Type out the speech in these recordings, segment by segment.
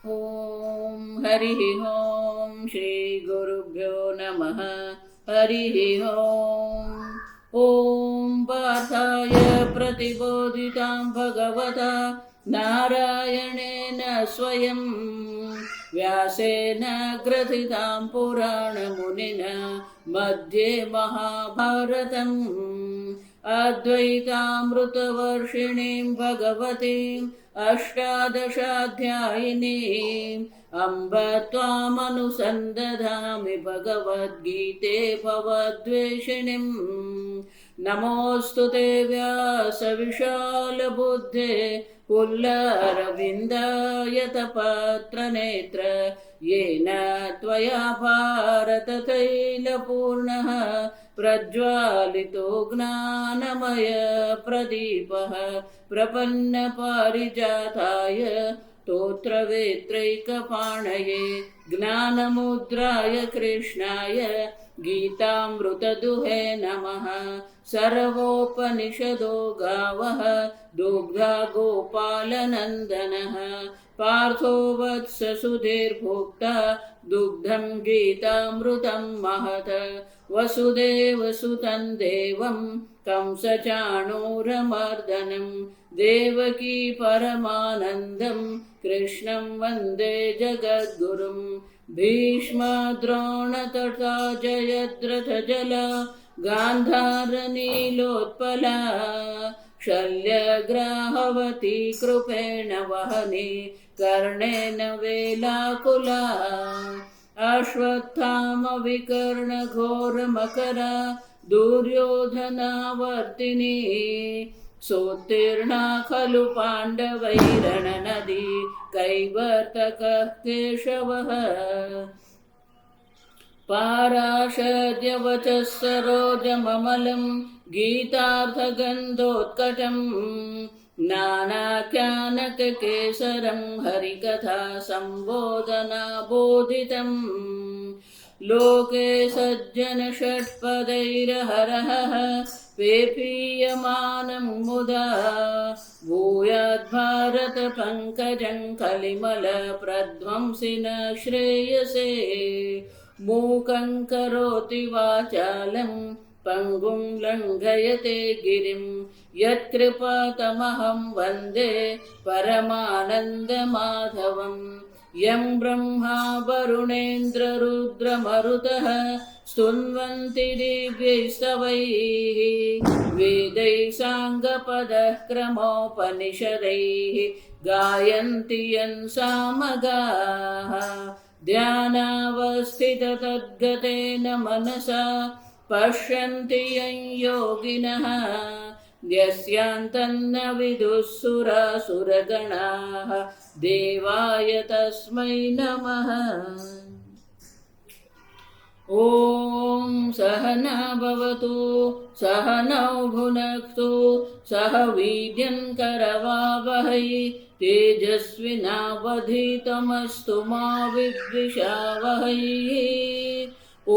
ॐ हरिः ॐ श्रीगुरुभ्यो नमः। हरिः ॐ पार्थाय प्रतिबोधितां भगवता नारायणेन स्वयं व्यासेन ग्रथितां पुराणमुनिना मध्ये महाभारतम् अद्वैतामृतवर्षिणीं भगवतीम् अष्टादशाध्यायिनीम् अम्ब त्वामनुसन्दधामि भगवद्गीते भवद्वेषिणीम्। नमोऽस्तु ते व्यासविशालबुद्धे पुल्लरविन्दायतपत्रनेत्र येन त्वया भारततैलपूर्णः प्रज्वालितो ज्ञानमय प्रदीपः प्रपन्नपारिजाताय स्तोत्रवेत्रैकपाणये ज्ञानमुद्राय कृष्णाय गीतामृतदुहे नमः। सर्वोपनिषदो गावः दुग्धा गोपालनन्दनः पार्थो वत्स सुधीर्भोक्ता दुग्धं गीतामृतं महत्। वसुदेवसुतं देवं कंसचाणूरमर्दनं देवकी परमानन्दं कृष्णं वन्दे जगद्गुरुं। भीष्मद्रोण तथा जयद्रथजला गान्धारनीलोत्पला शल्यग्राहवती कृपेण वहने कर्णेन वेलाकुला। अश्वत्थामविकर्णघोरमकरा दुर्योधनावर्तिनी सोत्तीर्णा खलु पाण्डवैरणनदी कैवर्तकः केशवः। पाराशर्यवचः सरोजममलं गीतार्थगन्धोत्कटं नानाख्यानककेसरं हरिकथा संबोधनाबोधितं। लोके सज्जनषट्पदैर्हरः पेपीयमानं मुदा भूयाद्भारतपङ्कजं कलिमलप्रध्वंसिन श्रेयसे। मूकं करोति वाचालं पङ्गुं लङ्घयते गिरिं यत्कृपातमहं वन्दे परमानन्दमाधवम्। यं ब्रह्मा वरुणेन्द्ररुद्रमरुतः स्तुन्वन्ति दिव्यैस्तवैः वेदैः साङ्गपदः क्रमोपनिषदैः गायन्ति यं सामगाः। ध्यानावस्थिततद्गतेन मनसा पश्यन्ति यं योगिनः यस्यान्तन्न विदुः सुरासुरगणाः देवाय तस्मै नमः। ॐ सहना भवतु सहनौ भुनक्तु सह वीर्यं करवावहै तेजस्विनावधीतमस्तु मा विद्विषावहै। ॐ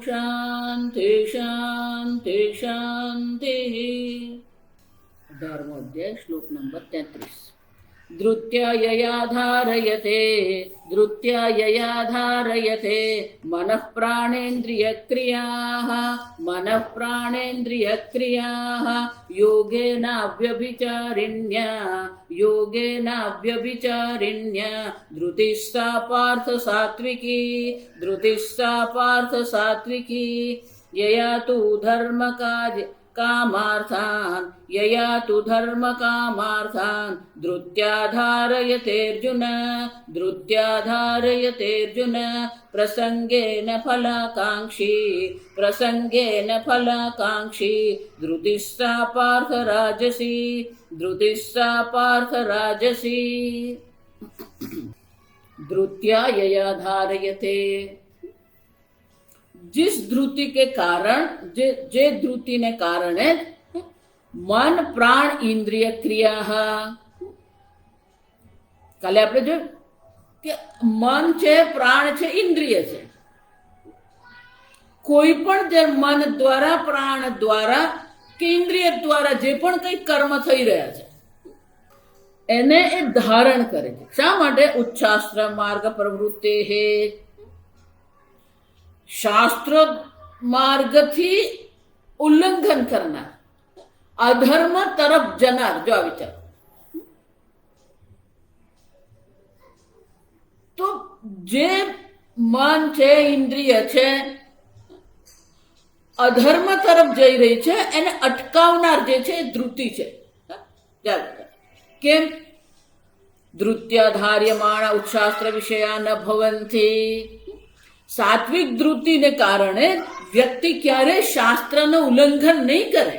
शान्ति शान्ति शान्तिः। धर्मोऽध्याय श्लोक नंबर 33। धृत्या यया धारयते मनः प्राणेन्द्रियक्रियाः योगेनाव्यभिचारिण्या धृतिस्सा पार्थ सात्विकी यया तु धर्मकामार्थान् धृत्या धारयतेऽर्जुन प्रसंगेन फलाकांक्षी धृतिस्सा पार्थ राजसी। धृत्या यया धारयते, जिस धृति के कारण जे धृति ने कारण है मन प्राण इंद्रिय क्रिया કાલે આપણે જોયું કે મન છે, પ્રાણ છે, ઇન્દ્રિય છે. કોઈ પણ જે મન દ્વારા, પ્રાણ દ્વારા કે ઇન્દ્રિય દ્વારા જે પણ કંઈ કર્મ થઈ રહ્યા છે એને એ ધારણ કરે છે. શા માટે? ઉચ્છાસ્ત્ર માર્ગ પ્રવૃત્તિ હે, શાસ્ત્ર માર્ગથી ઉલ્લંઘન કરનાર, અધર્મ તરફ જનાર. જો આ વિચાર, તો જે મન છે, ઇન્દ્રિય છે, અધર્મ તરફ જઈ રહી છે, એને અટકાવનાર જે છે એ ધૃતિ છે. કેમ? ધૃત્યાધાર્યમાણ ઉચ્છાસ્ત્ર વિષયા ન ભવંતી. સાત્વિક ધૃતિને કારણે વ્યક્તિ ક્યારે શાસ્ત્રનું ઉલ્લંઘન નહીં કરે.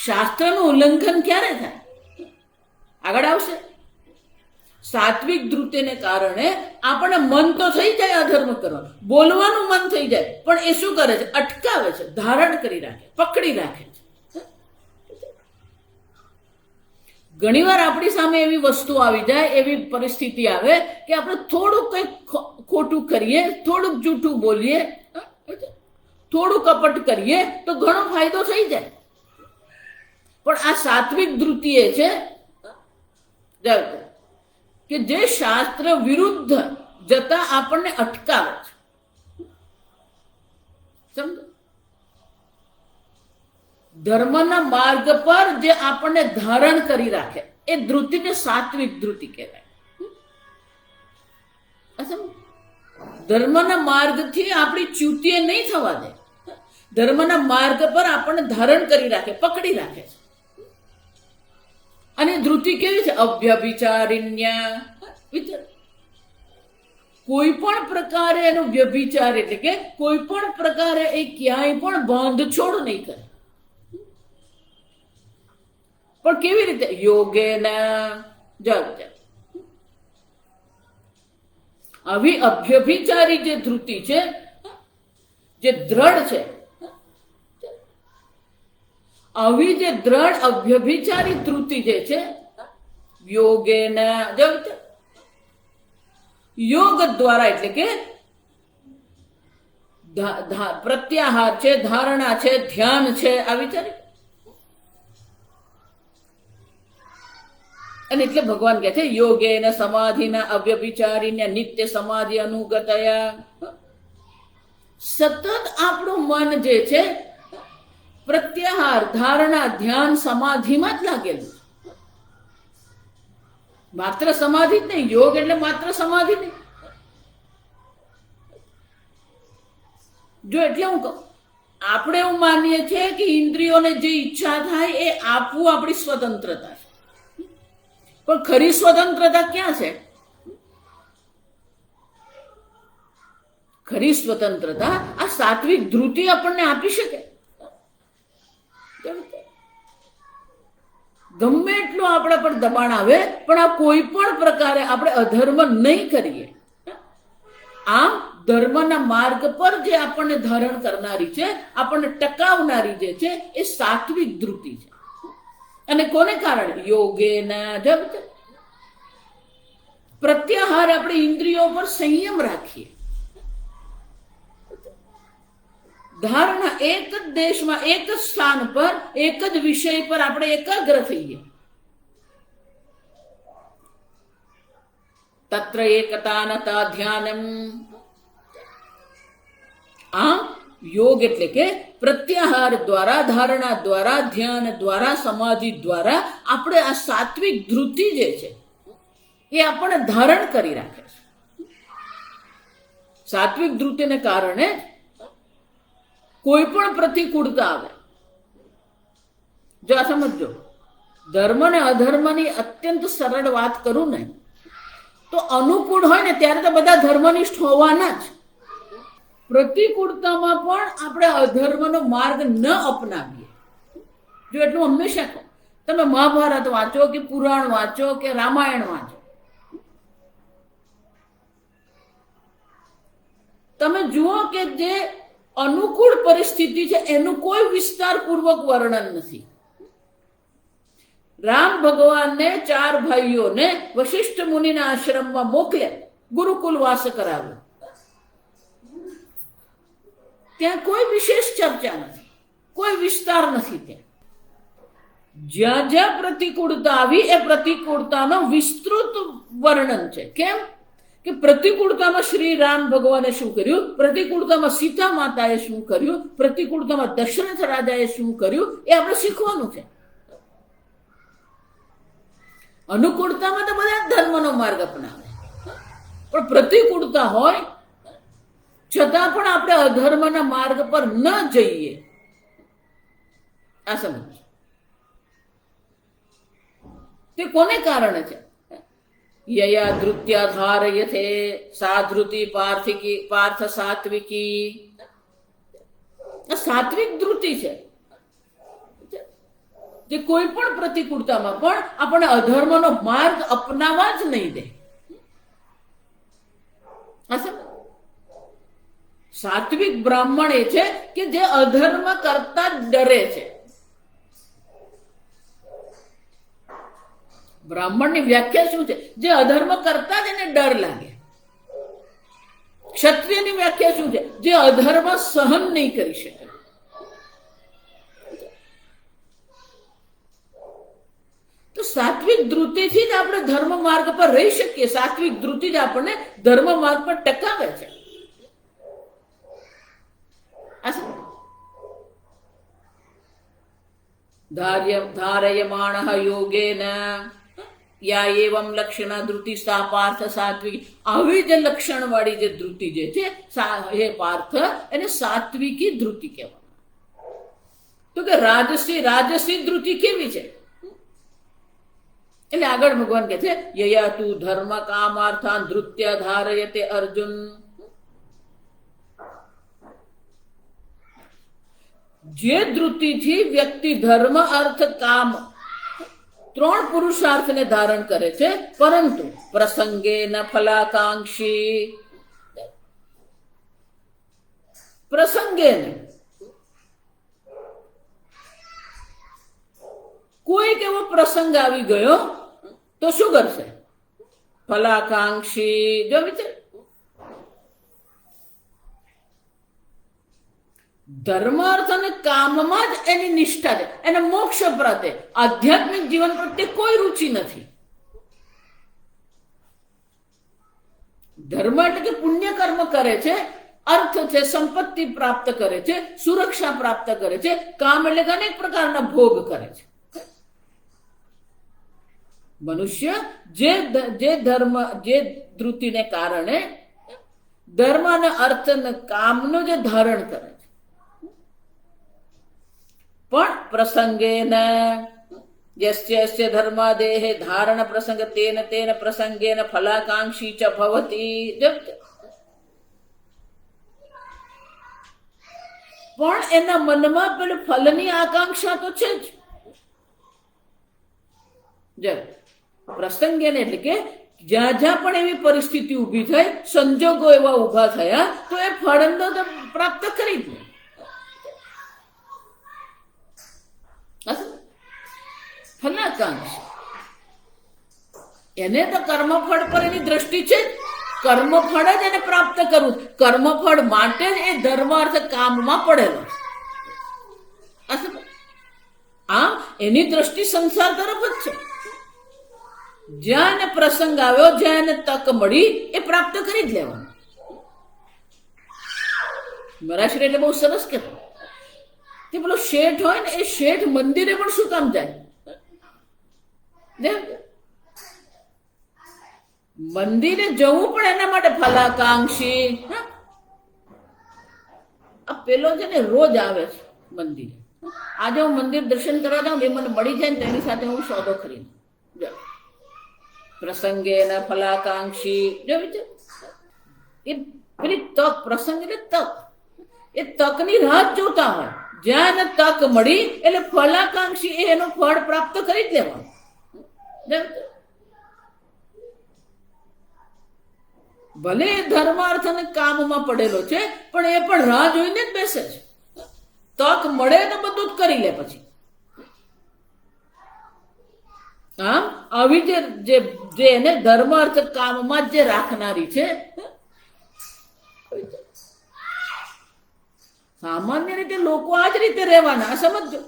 શાસ્ત્રનું ઉલ્લંઘન ક્યારે થાય? આગળ આવશે. સાત્વિક ધૃતિને કારણે આપણે મન તો થઈ જાય અધર્મ કરવાનું, બોલવાનું મન થઈ જાય, પણ એ શું કરે છે? અટકાવે છે, ધારણ કરી રાખે, પકડી રાખે છે. ઘણીવાર આપણી સામે એવી વસ્તુ આવી જાય, એવી પરિસ્થિતિ આવે કે આપણે થોડુંક કંઈક ખોટું કરીએ, થોડુંક જૂઠું બોલીએ, થોડું કપટ કરીએ તો ઘણો ફાયદો થઈ જાય. પણ આ સાત્વિક ધૃતિ એ છે કે જે શાસ્ત્ર વિરુદ્ધ જતા આપણને અટકાવે છે. સમજો? ધર્મના માર્ગ પર જે આપણને ધારણ કરી રાખે એ ધૃતિને સાત્વિક ધૃતિ કહેવાય. ધર્મના માર્ગથી આપણી ચ્યુતિએ નહીં થવા દે, ધર્મના માર્ગ પર આપણને ધારણ કરી રાખે, પકડી રાખે છે. અને ધૃતિ કેવી છે? અવ્યભિચારિણ્યા. કોઈ પણ પ્રકારે એનો વ્યભિચાર એટલે કે કોઈ પણ પ્રકારે એ ક્યાંય પણ બાંધછોડ નહીં કરે. પણ કેવી રીતે? યોગેના. આવી અભ્યભિચારી જે ધૃતિ છે, જે દ્રઢ છે, આવી જે દ્રઢ અભ્યભિચારી ધૃતિ જે છે, યોગેના, યોગ દ્વારા એટલે કે પ્રત્યાહાર છે, ધારણા છે, ધ્યાન છે, આ વિચારી. અને એટલે ભગવાન કહે છે યોગેન સમાધિના અવ્યભિચારીને નિત્ય સમાધિ અનુગતયા. સતત આપણું મન જે છે પ્રત્યાહાર, ધારણા, ધ્યાન, સમાધિમાં જ લાગેલું. માત્ર સમાધિ જ નહીં, યોગ એટલે માત્ર સમાધિ નહીં. જો એટલે હું કહું, આપણે એવું માનીએ છીએ કે ઇન્દ્રિયોને જે ઈચ્છા થાય એ આપવું આપણી સ્વતંત્રતા છે. પણ ખરી સ્વતંત્રતા ક્યાં છે? ખરી સ્વતંત્રતા આ સાત્વિક ધૃતિ આપણને આપી શકે. ગમે એટલું આપણા પર દબાણ આવે પણ આ કોઈ પણ પ્રકારે આપણે અધર્મ નહીં કરીએ. આમ ધર્મના માર્ગ પર જે આપણને ધારણ કરનારી છે, આપણને ટકાવનારી જે છે એ સાત્વિક ધૃતિ છે. અને કોને કારણે? યોગેના. જબ પ્રત્યાહાર આપણે ઇન્દ્રિયો પર સંયમ રાખીએ, ધારણા એક જ દેશમાં, એક જ સ્થાન પર, એક જ વિષય પર આપણે એકાગ્ર થઈએ. તત્ર એકતાનતા ધ્યાનમ. આ યોગ એટલે કે પ્રત્યાહાર દ્વારા, ધારણા દ્વારા, ધ્યાન દ્વારા, સમાધિ દ્વારા આપણે આ સાત્વિક ધૃતિ જે છે એ આપણને ધારણ કરી રાખે છે. સાત્વિક ધૃતિને કારણે કોઈ પણ પ્રતિકૂળતા આવે. જો આ સમજો, ધર્મ ને અધર્મની અત્યંત સરળ વાત કરું ને તો અનુકૂળ હોય ને ત્યારે તો બધા ધર્મનિષ્ઠ હોવાના જ. પ્રતિકૂળતામાં પણ આપણે અધર્મનો માર્ગ ન અપનાવીએ. જો એટલું હંમેશા કહો, તમે મહાભારત વાંચો કે પુરાણ વાંચો કે રામાયણ વાંચો, તમે જુઓ કે જે અનુકૂળ પરિસ્થિતિ છે એનું કોઈ વિસ્તારપૂર્વક વર્ણન નથી. રામ ભગવાનને 4 ભાઈઓને વશિષ્ઠ મુનિના આશ્રમમાં મોકલ્યા, ગુરુકુલ વાસ કરાવ્યો. ત્યાં કોઈ વિશેષ ચર્ચા નથી, કોઈ વિસ્તાર નથી. ત્યાં જ્યાં જ્યાં પ્રતિકૂળતા આવી એ પ્રતિકૂળતાનો વિસ્તૃત વર્ણન છે. કેમ કે પ્રતિકૂળતામાં શ્રી રામ ભગવાને શું કર્યું, પ્રતિકૂળતામાં સીતા માતાએ શું કર્યું, પ્રતિકૂળતામાં દશરથ રાજાએ શું કર્યું, એ આપણે શીખવાનું છે. અનુકૂળતામાં તો બધા ધર્મનો માર્ગ અપનાવે, પણ પ્રતિકૂળતા હોય છતાં પણ આપણે અધર્મના માર્ગ પર ન જઈએ, આ સમજ. તે કોને કારણે છે? યયા ધૃત્યા ધારયથે સાધૃતિ પાર્થ સાત્વિકી. સાત્વિક ધૃતિ છે જે કોઈ પણ પ્રતિકૂળતામાં પણ આપણે અધર્મનો માર્ગ અપનાવવા જ નહીં દે. સાત્વિક બ્રાહ્મણ એ છે કે જે અધર્મ કરતા ડરે છે. બ્રાહ્મણની વ્યાખ્યા શું છે? જે અધર્મ કરતા જ એને ડર લાગે. ક્ષત્રિયની વ્યાખ્યા શું છે? જે અધર્મ સહન નહીં કરી શકે. તો સાત્વિક ધૃતિથી જ આપણે ધર્મ માર્ગ પર રહી શકીએ. સાત્વિક ધૃતિ જ આપણને ધર્મ માર્ગ પર ટકાવે છે. ધારયમાણઃ યોગેન યા એવમ લક્ષણા ધૃતિ સા પાર્થ સાત્વિકી. આવી જે લક્ષણ વાળી જે ધૃતિ જે છે હે પાર્થ, એને સાત્વિકી ધૃતિ કહેવાય. તો કે રાજસી ધૃતિ કેવી છે? એટલે આગળ ભગવાન કહે છે યયા તુ ધર્મ કામાર્થાન ધૃત્ય ધારયતે અર્જુન. જે ધૃતિથી વ્યક્તિ ધર્મ અર્થ કામ ત્રણ પુરુષાર્થને ધારણ કરે છે, પરંતુ પ્રસંગે ન ફલાકાંક્ષી. પ્રસંગે કોઈક એવો પ્રસંગ આવી ગયો તો શું કરશે? ફલાકાંક્ષી. જો વિચાર, ધર્મ અર્થ અને કામમાં જ એની નિષ્ઠા છે, એને મોક્ષ પ્રત્યે આધ્યાત્મિક જીવન પ્રત્યે કોઈ રુચિ નથી. ધર્મ એટલે કે પુણ્ય કર્મ કરે છે, અર્થ છે, સંપત્તિ પ્રાપ્ત કરે છે, સુરક્ષા પ્રાપ્ત કરે છે. કામ એટલે કે અનેક પ્રકારના ભોગ કરે છે. મનુષ્ય જે ધૃતિને કારણે ધર્મ અને અર્થ અને કામનું જે ધારણ કરે છે, પણ પ્રસંગેન યસ્ય ધર્માદેહે ધારણ પ્રસંગ તેન પ્રસંગેન ફલાકાંક્ષી ચ ભવતી. પણ એના મનમાં પેલું ફલની આકાંક્ષા તો છે જ. પ્રસંગેન એટલે કે જ્યાં જ્યાં પણ એવી પરિસ્થિતિ ઊભી થઈ, સંજોગો એવા ઊભા થયા, તો એ ફળનો તો પ્રાપ્ત કરી દે. ફલાકાંક્ષી એને તો કર્મફળ પર એની દ્રષ્ટિ છે. કર્મફળ જ એને પ્રાપ્ત કરવું, કર્મફળ માટે જ એ ધર્મ અર્થ કામમાં પડેલો. આમ એની દ્રષ્ટિ સંસાર તરફ જ છે. જ્યાં એને પ્રસંગ આવ્યો, જ્યાં એને તક મળી, એ પ્રાપ્ત કરી જ લેવાનું. મરાશ્રી એટલે બહુ સરસ કહેતો, કે પેલો શેઠ હોય ને, એ શેઠ મંદિરે પણ શું કામ જાય? મંદિરે જવું પણ એના માટે ફલાકાંક્ષી. આ પેલો છે ને રોજ આવે છે મંદિરે. આજે હું મંદિર દર્શન કરવા જાઉં, એ મને મળી જાય ને તેની સાથે હું સોદો ખરીદું. પ્રસંગે ના ફલાકાંક્ષી. જો વિચાર, એ પેલી તક, પ્રસંગ એટલે તક, એ તકની રાહ જોતા હોય. જ્યાં એને તક મળી એટલે ફલાકાંક્ષી એનું ફળ પ્રાપ્ત કરી જ લેવાનું. ભલે એ ધર્મ અર્થ અને કામમાં પડેલો છે, પણ એ પણ રાહ જોઈને જ બેસે છે. તક મળે તો બધું જ કરી લે પછી. આમ આવી જે એને ધર્મ અર્થ કામમાં જે રાખનારી છે, સામાન્ય રીતે લોકો આ જ રીતે રહેવાના. સમજો,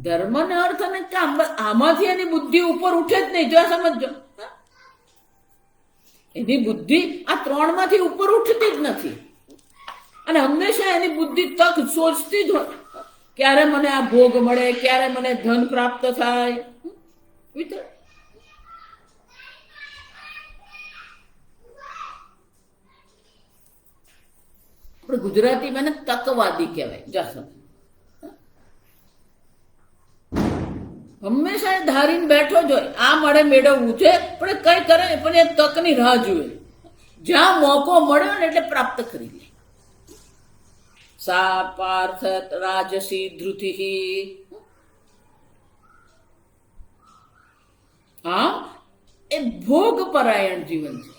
ધર્મ ને અર્થ અને કામ, આમાંથી એની બુદ્ધિ ઉપર ઉઠે જ નહીં. જો સમજો, એની બુદ્ધિ આ ત્રણ માંથી ઉપર ઉઠતી જ નથી. અને હંમેશા એની બુદ્ધિ તક સોચતી જ હોય, ક્યારે મને આ ભોગ મળે, ક્યારે મને ધન પ્રાપ્ત થાય. ગુજરાતીમાં એને તકવાદી કહેવાય. જાસમ હંમેશા એ ધારીને બેઠો જ હોય આ મારે મેળવવું છે, પણ કઈ કરે પણ એ તકની રાહ જુએ. જ્યાં મોકો મળ્યો ને એટલે પ્રાપ્ત કરી લે. સા પાર્થ રાજસી ધૃતિ. હા, એ ભોગ પરાયણ જીવન છે.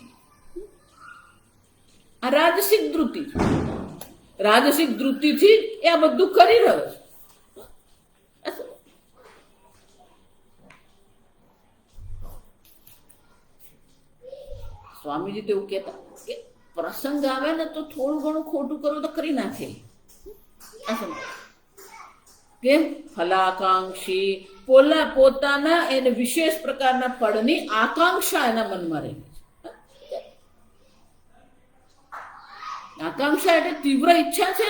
આ રાજસિક ધૃતિ છે. રાજસિક ધૃતિથી એ આ બધું કરી રહ્યો છે. સ્વામીજી તો એવું કહેતા કે પ્રસંગ આવે ને તો થોડું ઘણું ખોટું કરો તો કરી નાખે. કેમ? ફલાકાંક્ષી, પોતાના એને વિશેષ પ્રકારના ફળની આકાંક્ષા એના મનમાં રહેલી છે. આકાંક્ષા એટલે તીવ્ર ઈચ્છા છે.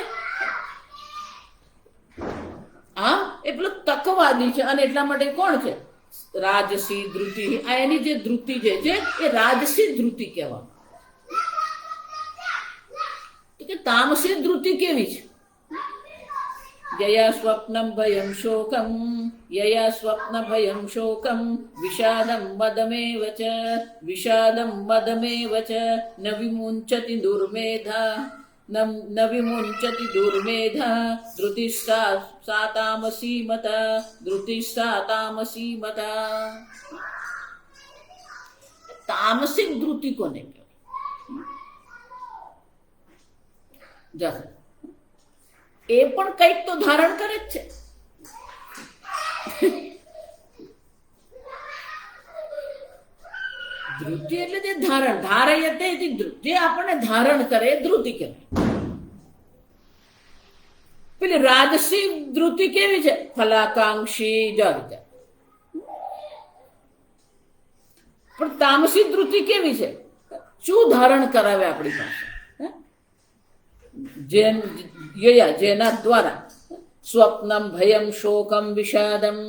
હા, એ પેલો તકવાદી છે. અને એટલા માટે કોણ છે? રાજસી ધૃતિ. આ એની જે ધૃતિ છે એ રાજસી ધૃતિ કહેવામાં. કે તામસી ધૃતિ કેવી છે? યયા સ્વપ્નમ ભયમ શોકમ, યયા સ્વપ્ન ભયમ શોકમ, વિષાદમ મદમેવ ચ, વિષાદમ મદમેવ ચ, ન વિમુંચતિ દુર્મેધા, ન વિમુંચતિ દુર્મેધા, ધૃતિષ્ઠા સા તામસી મતા, ધૃતિષ્ઠા તામસી મતા. તામસિક ધૃતિ કોને કહેવાય? એ પણ કંઈક તો ધારણ કરે જ છે. ધૃતિ એટલે જે ધારણ, ધારય તે જે આપણને ધારણ કરે એ ધૃતિ કહેવાય. પેલી રાજસી ધૃતિ કેવી છે? ફલાકાંક્ષી. પણ તામસી ધૃતિ કેવી છે? શું ધારણ કરાવે આપણી પાસે? જેના દ્વારા સ્વપ્નમ ભયમ શોકમ વિષાદમ,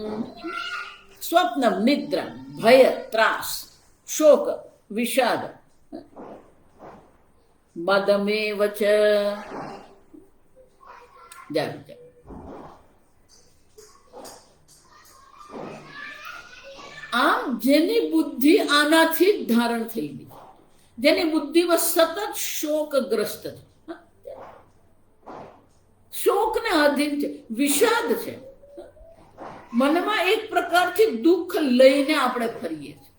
સ્વપ્નમ નિદ્રા, ભય ત્રાસ, શોક વિષાદ, મદમેવ ચ. આમ જેની બુદ્ધિ આનાથી જ ધારણ થયેલી, જેની બુદ્ધિમાં સતત શોકગ્રસ્ત છે, શોકને અધીન છે, વિષાદ છે, મનમાં એક પ્રકારથી દુઃખ લઈને આપણે ફરીએ છીએ.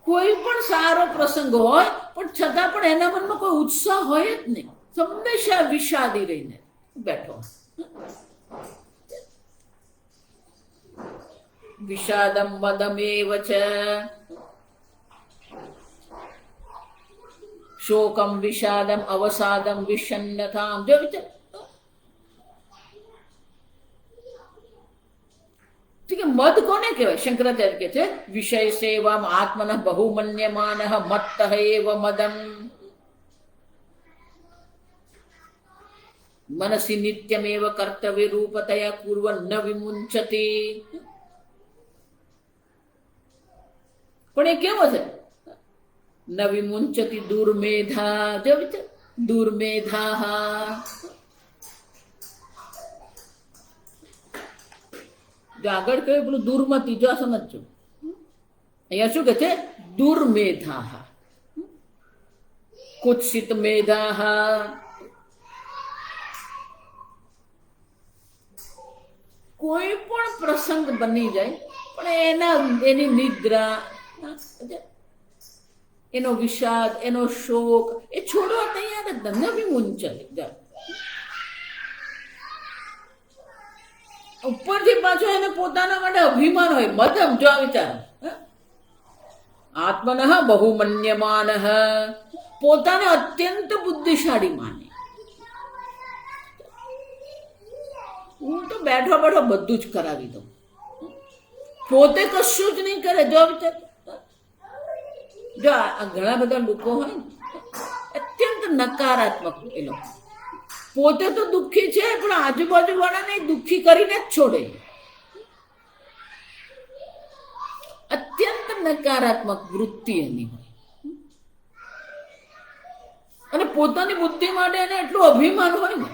કોઈ પણ સારો પ્રસંગ હોય પણ છતાં પણ એના મનમાં કોઈ ઉત્સાહ હોય જ નહીં. હંમેશા વિષાદી રહીને બેઠો. વિષાદમ મદમેવ ચ, શોકમ વિષાદમ અવસાદમ વિષન્નતામ. જો વિચાર, મદ કોને કહેવાય? શંકરાચાર્ય કે છે વિષય સેવા આત્મન બહુમન્યમાન મત્ત એવ મદમ. મનસી નિત્યમેવ કર્તવ્ય રૂપતયા કુર્વન ન વિમુંચતિ. પણ એ કેવો છે? ન વિમુંચતિ દુર્મેધા. જો વિચાર, દુર્મેધા. આગળ કહ્યું પેલું દુર્મતી. જો સમજો, અહીંયા શું કે છે? દુર્મેધા, કુત્સિત મેધા. કોઈ પણ પ્રસંગ બની જાય પણ એની નિદ્રા, એનો વિષાદ, એનો શોક એ છોડવા તૈયાર જ નવી મુંચલી જાય. ઉપરથી પાછો એને પોતાના માટે અભિમાન હોય. મધમ. જો વિચાર, આત્મન બહુમન્યમાન, પોતાને અત્યંત બુદ્ધિશાળી માને. હું તો બેઠો બેઠો બધું જ કરાવી દઉં, પોતે કશું જ નહીં કરે. જો આ ઘણા બધા લોકો હોય ને અત્યંત નકારાત્મક, એ લોકો પોતે તો દુઃખી છે પણ આજુબાજુ વાળાને દુઃખી કરીને જ છોડે. અત્યંત નકારાત્મક વૃત્તિ એની હોય અને પોતાની બુદ્ધિ માટે એને એટલું અભિમાન હોય ને.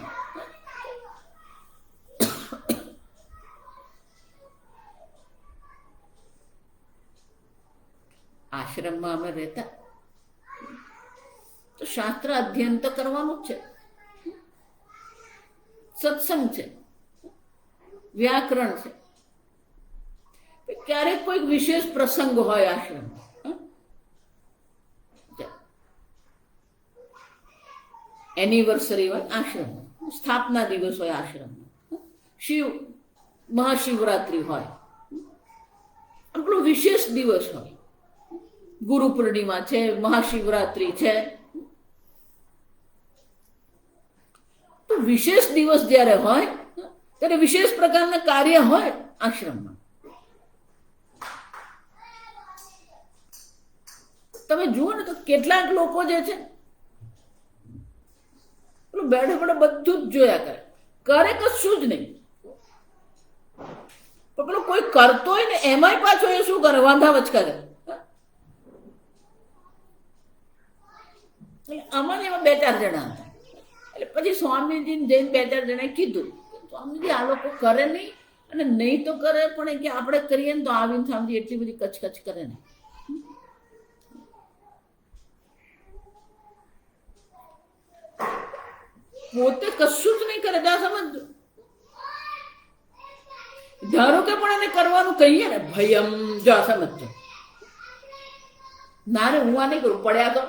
આશ્રમમાં અમે રહેતા તો શાસ્ત્ર અધ્યયન તો કરવાનું જ છે, સત્સંગ છે, વ્યાકરણ છે. ક્યારેક કોઈક વિશેષ પ્રસંગ હોય આશ્રમમાં, એનિવર્સરી હોય આશ્રમમાં, સ્થાપના દિવસ હોય આશ્રમમાં, મહાશિવરાત્રી હોય, આપણો વિશેષ દિવસ હોય, ગુરુ પૂર્ણિમા છે, મહાશિવરાત્રી છે. તો વિશેષ દિવસ જ્યારે હોય ત્યારે વિશેષ પ્રકારના કાર્ય હોય આશ્રમમાં. તમે જુઓ ને તો કેટલાક લોકો જે છે બેઠો બેઠો બધું જ જોયા કરે કશું જ નહીં. પણ પેલો કોઈ કરતો હોય ને એમાંય પાછો એ શું કરે, વાંધા વચ કરે. અમારે એમાં 2-4 જણા હતા. એટલે પછી સ્વામીજીને જઈને 2-4 જણાએ કીધું, સ્વામીજી આ લોકો કરે નહીં, અને નહીં તો કરે પણ કે આપણે કરીએ ને તો આવીને સ્વામીજી એટલી બધી કચકચ કરે ને. પોતે કશું જ નહીં કરે. સમજો, ધારો કે પણ એને કરવાનું કહીએ ને ભયમ, જો સમજો ના રે હું આ નહીં કરું, પડ્યા તો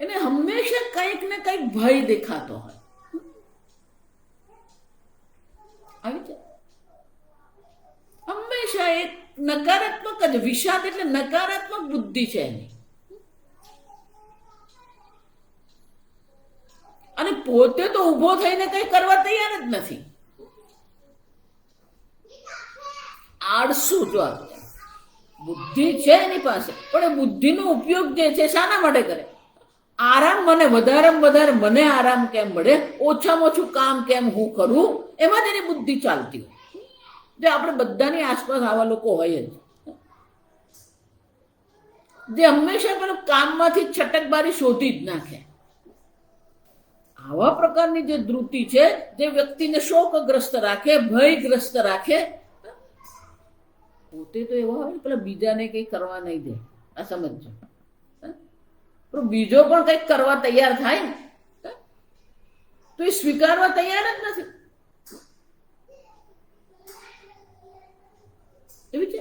એને હંમેશા કંઈક ને કંઈક ભય દેખાતો હોય. આવી છે હંમેશા એક નકારાત્મક જ, વિષાદ એટલે નકારાત્મક બુદ્ધિ છે એની. અને પોતે તો ઊભો થઈને કઈ કરવા તૈયાર જ નથી. આળસુ. જો બુદ્ધિ છે એની પાસે, પણ એ બુદ્ધિનો ઉપયોગ જે છે શાના માટે કરે? આરામ, મને વધારેમાં વધારે મને આરામ કેમ મળે, ઓછામાં ઓછું કામ કેમ હું કરું, એમાં જ એની બુદ્ધિ ચાલતી હોય. જે આપણે બધાની આસપાસ આવા લોકો હોય જ, જે હંમેશા પેલું કામમાંથી છટકબારી શોધી જ નાખે. આવા પ્રકારની જે ધૃતિ છે, જે વ્યક્તિને શોકગ્રસ્ત રાખે, ભયગ્રસ્ત રાખે, પોતે તો એવો હોય પેલા બીજાને કઈ કરવા નહીં દે. આ સમજો, બીજો પણ કઈક કરવા તૈયાર થાય ને તો એ સ્વીકારવા તૈયાર જ નથી. એવી છે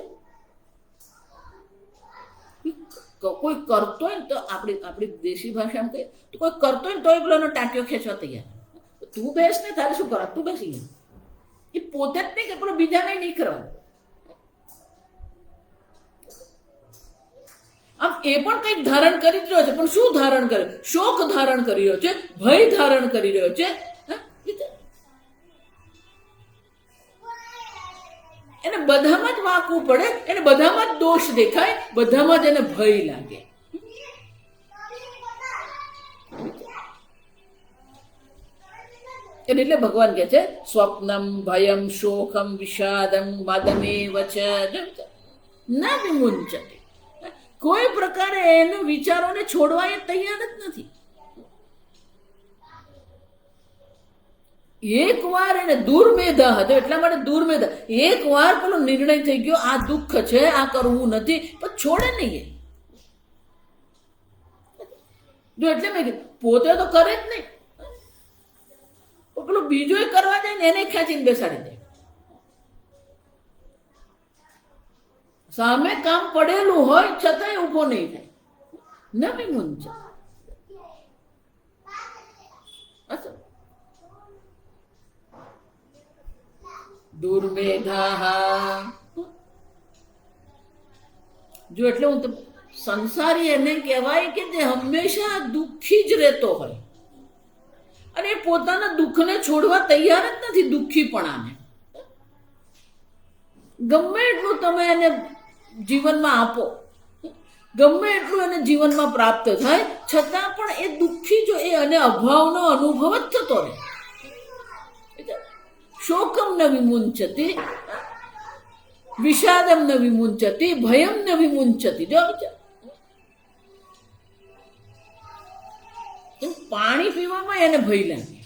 કોઈ કરતો હોય ને તો આપણી દેશી ભાષામાં કહીએ તો કોઈ કરતો હોય ને તો એ પેલો ટાંટિયો ખેંચવા તૈયાર. તું બેસ ને, તારે શું કરવા, તું બેસી ગયા. એ પોતે જ નહીં કે પેલો બીજાને નહીં કરવા. આમ એ પણ કંઈક ધારણ કરી રહ્યો છે, પણ શું ધારણ કરે? શોક ધારણ કરી રહ્યો છે, ભય ધારણ કરી રહ્યો છે. એને બધામાં જ વાંકવું પડે, એને બધામાં જ દોષ દેખાય, બધામાં જ એને ભય લાગે. એટલે ભગવાન કહે છે સ્વપ્નમ ભયમ શોકમ વિષાદમ વાદમેવ ચ ન વિમુંચતે. કોઈ પ્રકારે એના વિચારોને છોડવા એ તૈયાર જ નથી. એક વાર એને દુર્મેધા હતો, એટલા માટે દુર્મેધા. એક વાર પેલો નિર્ણય થઈ ગયો આ દુઃખ છે, આ કરવું નથી, પણ છોડે નહીં. જો એટલે મેં કીધું પોતે તો કરે જ નહીં, પેલો બીજો કરવા જાય ને એને ખેંચીને બેસાડી દે. સામે કામ પડેલું હોય છતાંય ઉભો નહીં થાય. નવી મુંચ દુર્મેધા. જો એટલે હું સંસારી એને કહેવાય કે જે હંમેશા દુઃખી જ રહેતો હોય, અને એ પોતાના દુઃખને છોડવા તૈયાર જ નથી. દુઃખીપણાને ગમે એટલું તમે એને જીવનમાં આપો, ગમે એટલું એને જીવનમાં પ્રાપ્ત થાય, છતાં પણ એ દુઃખી જો એ અને અભાવનો અનુભવ જ થતો રહે. શોકમ ન વિમુંચતી, વિષાદમ ન વિમુંચતી, ભયમ ન વિમુંચતી. જો પાણી પીવામાં એને ભય લાગે,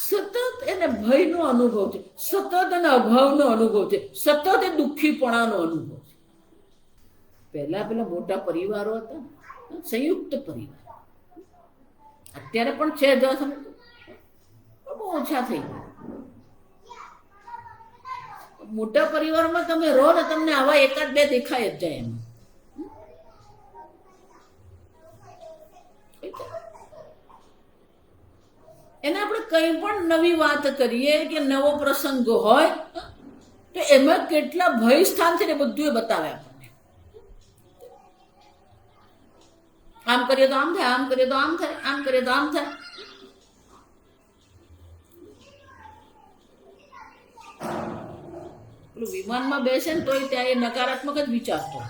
સતત એને ભયનો અનુભવ છે, સતત એને અભાવનો અનુભવ છે, સતત એ દુઃખીપણાનો અનુભવ છે. પેલા મોટા પરિવારો હતા, સંયુક્ત પરિવાર, અત્યારે પણ છે, બહુ ઓછા થઈ ગયા. મોટા પરિવારમાં તમે રહો ને તમને આવા એકાદ બે દેખાય જ જાય એમ. એને આપણે કંઈ પણ નવી વાત કરીએ કે નવો પ્રસંગ હોય તો એમાં કેટલા ભય સ્થાન છે ને બધું એ બતાવે આપણને. આમ કરીએ તો આમ થાય, આમ કરીએ તો આમ થાય, આમ કરીએ તો આમ થાય. પેલું વિમાનમાં બેસે ને તોય ત્યાં એ નકારાત્મક જ વિચારતો.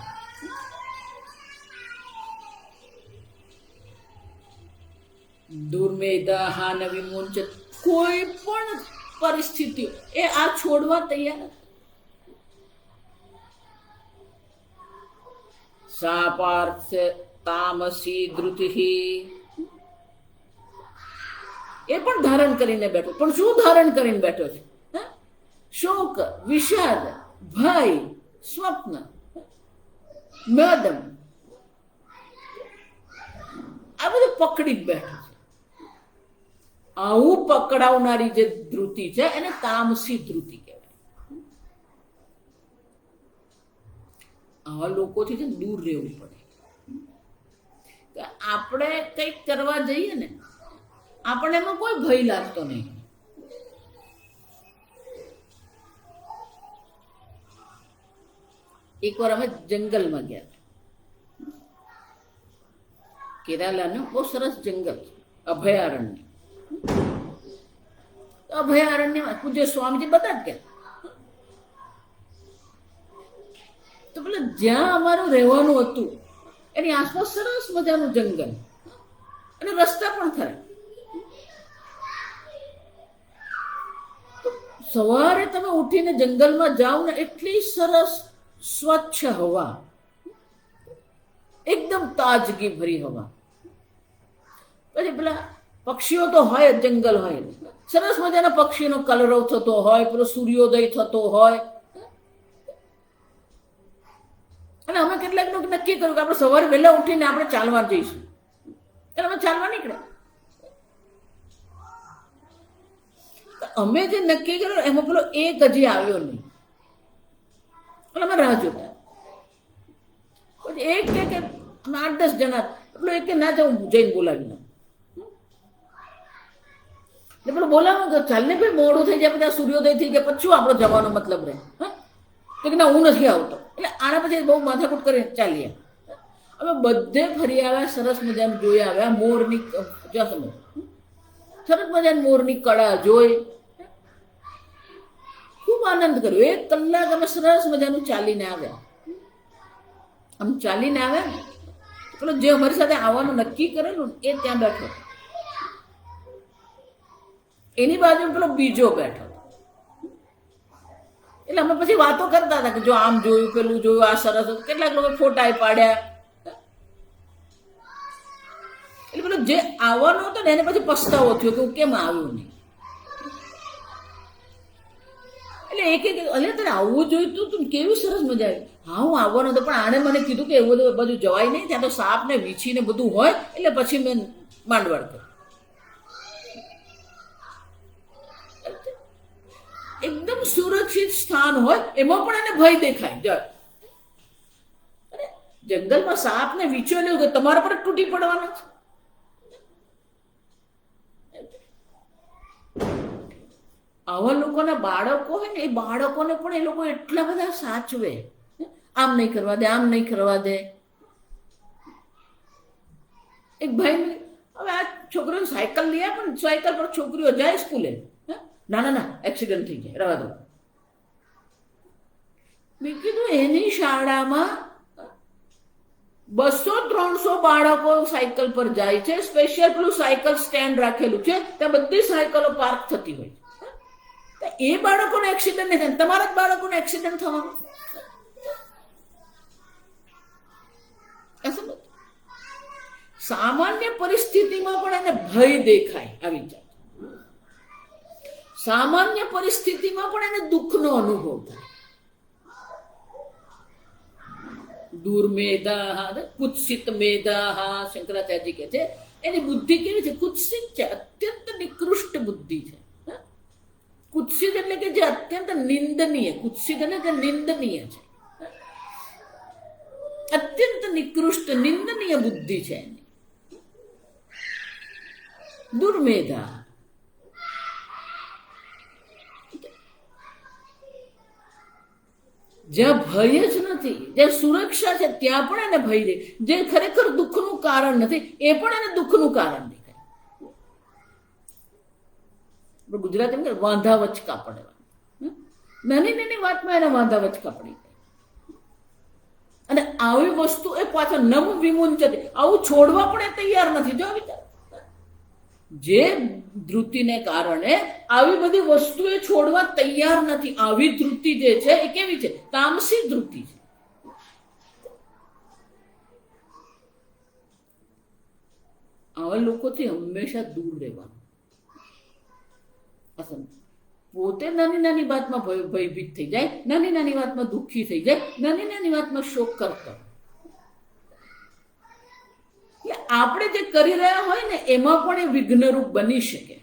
દુર્મેધા હા નવી મુંચ, કોઈ પણ પરિસ્થિતિ એ આ છોડવા તૈયાર. સાપાર્થ તામસી ધૃતિ, એ પણ ધારણ કરીને બેઠો. પણ શું ધારણ કરીને બેઠો છે? શોક, વિષાદ, ભય, સ્વપ્ન, મદમ, આ બધું પકડી જ બેઠો છે. આવું પકડાવનારી જે ધૃતિ છે એને તામસી ધૃતિ કહેવાય. આવા લોકોથી છે દૂર રહેવું પડે. આપણે કંઈક કરવા જઈએ ને આપણને એમાં કોઈ ભય લાગતો નહીં. એકવાર અમે જંગલમાં ગયા, કેરાલાનું બહુ સરસ જંગલ, અભયારણ્ય. અભયારણ્યમાં પૂજ્ય સ્વામીજી બધા જ ગયા. તો પેલા જ્યાં અમારું રહેવાનું હતું એની આસપાસ સરસ મજાનું જંગલ અને રસ્તા પણ ખરા. સવારે તમે ઉઠીને જંગલમાં જાઓ ને એટલી સરસ સ્વચ્છ હવા, એકદમ તાજગી ભરી હવા. પછી પેલા પક્ષીઓ તો હોય, જંગલ હોય, સરસ મજાના પક્ષીનો કલરવ થતો હોય, પેલો સૂર્યોદય થતો હોય. અને અમે કેટલાક લોકો નક્કી કર્યું કે આપણે સવારે વહેલા ઉઠીને આપણે ચાલવા જઈશું. એટલે અમે ચાલવા નીકળ્યા. અમે જે નક્કી કર્યું એમાં પેલો એક હજી આવ્યો નહીં. એટલે અમે રાહ જોતા. પછી એક કે 8-10 જણા, પેલો એક કે ના જાઉં જઈને બોલાવી ના. એટલે પેલો બોલાવો કે ચાલ ને ભાઈ મોડું થઈ જાય, બધા સૂર્યોદય થઈ જાય, પછી આપણો જવાનો મતલબ રહે. તો કે ના હું નથી આવતો. એટલે આના પછી બહુ માથાકૂટ કરી ચાલીએ. અમે બધે ફરી આવ્યા, સરસ મજાને જોઈ આવ્યા. મોરની સરસ મજાની મોરની કળા જોઈ, ખૂબ આનંદ કર્યો. 1 કલાક અમે સરસ મજાનું ચાલીને આવ્યા. આમ ચાલીને આવ્યા ને પેલો જે અમારી સાથે આવવાનું નક્કી કરેલું એ ત્યાં બેઠો, એની બાજુ પેલો બીજો બેઠો. એટલે અમે પછી વાતો કરતા હતા કે જો આમ જોયું, પેલું જોયું, આ સરસ. કેટલાક લોકો ફોટા પાડ્યા. એટલે પેલો જે આવવાનો હતો ને એને પછી પસ્તાવો થયો કે હું કેમ આવ્યું નહીં. એટલે એક અલે તારે આવવું જોઈતું તું, કેવી સરસ મજા આવી. હા હું આવવાનો હતો પણ આને મને કીધું કે એવું બધું જવાય નહીં, ત્યાં તો સાપ ને વીછી ને બધું હોય, એટલે પછી મેં માંડવાડ કર્યું. એકદમ સુરક્ષિત સ્થાન હોય એમાં પણ એને ભય દેખાય. જંગલમાં સાપ ને વીછો લેવું કે તમારા પર તૂટી પડવાનો છે. આવા લોકોના બાળકો હોય ને એ બાળકોને પણ એ લોકો એટલા બધા સાચવે. આમ નહીં કરવા દે, આમ નહીં કરવા દે. એક ભાઈ હવે આ છોકરીઓ સાયકલ લઈ આવે પણ સાયકલ પર છોકરીઓ જાય સ્કૂલે, ના ના ના એક્સિડન્ટ થઈ જાય, રહેવા દો. મેં કીધું એની શાળામાં 200-300 બાળકો સાયકલ પર જાય છે, સ્પેશિયલ પેલું સાયકલ સ્ટેન્ડ રાખેલું છે, ત્યાં બધી સાયકલો પાર્ક થતી હોય છે. એ બાળકોને એક્સિડન્ટ નહીં થાય, તમારા જ બાળકોને એક્સિડન્ટ થવાનું. સામાન્ય પરિસ્થિતિમાં પણ એને ભય દેખાય આવી જાય, સામાન્ય પરિસ્થિતિમાં પણ એને દુઃખનો અનુભવ થાય. દુર્મેધા કુત્સિત મેધા, શંકરાચાર્યજી કહે છે એની બુદ્ધિ કેવી છે? કુત્સિત છે, અત્યંત નિકૃષ્ટ બુદ્ધિ છે. કુત્સિત એટલે કે જે અત્યંત નિંદનીય, કુત્સિત એટલે કે નિંદનીય છે, અત્યંત નિકૃષ્ટ નિંદનીય બુદ્ધિ છે એની. દુર્મેધા. જ્યાં ભય જ નથી, જ્યાં સુરક્ષા છે ત્યાં પણ એને ભય રહે. જે ખરેખર દુઃખનું કારણ નથી એ પણ એને દુઃખનું કારણ દેખાય. ગુજરાતીમાં કે વાંધા વચકા પડે, નાની નાની વાતમાં એને વાંધા વચકા પડી જાય. અને આવી વસ્તુ એ પાછા નમ વિમુંચતે, આવું છોડવા પણ એ તૈયાર નથી. જો વિચાર, જે ધૃતિને કારણે આવી બધી વસ્તુ એ છોડવા તૈયાર નથી. આવી ધૃતિ જે છે એ કેવી છે? તામસી ધૃતિ છે. આવા લોકોથી હંમેશા દૂર રહેવાનું. પોતે નાની નાની વાતમાં ભયભીત થઈ જાય, નાની નાની વાતમાં દુઃખી થઈ જાય, નાની નાની વાતમાં શોક કરતો. આપણે જે કરી રહ્યા હોય ને એમાં પણ એ વિઘ્નરૂપ બની શકે.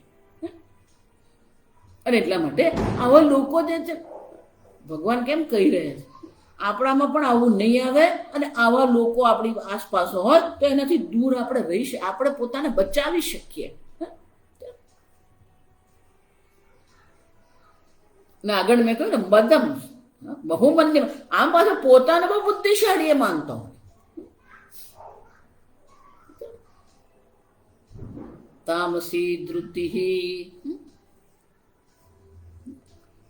અને એટલા માટે આવા લોકો જે છે, ભગવાન કેમ કહી રહ્યા છે આપણામાં પણ આવું નહીં આવે, અને આવા લોકો આપણી આસપાસ હોય તો એનાથી દૂર આપણે રહી શકીએ, આપણે પોતાને બચાવી શકીએ. ને આગળ મેં કહ્યું ને બદમ બહુમન્ય, આમ પાછો પોતાને બહુ બુદ્ધિશાળી એ માનતો હોય. તામસી ધૃતિ.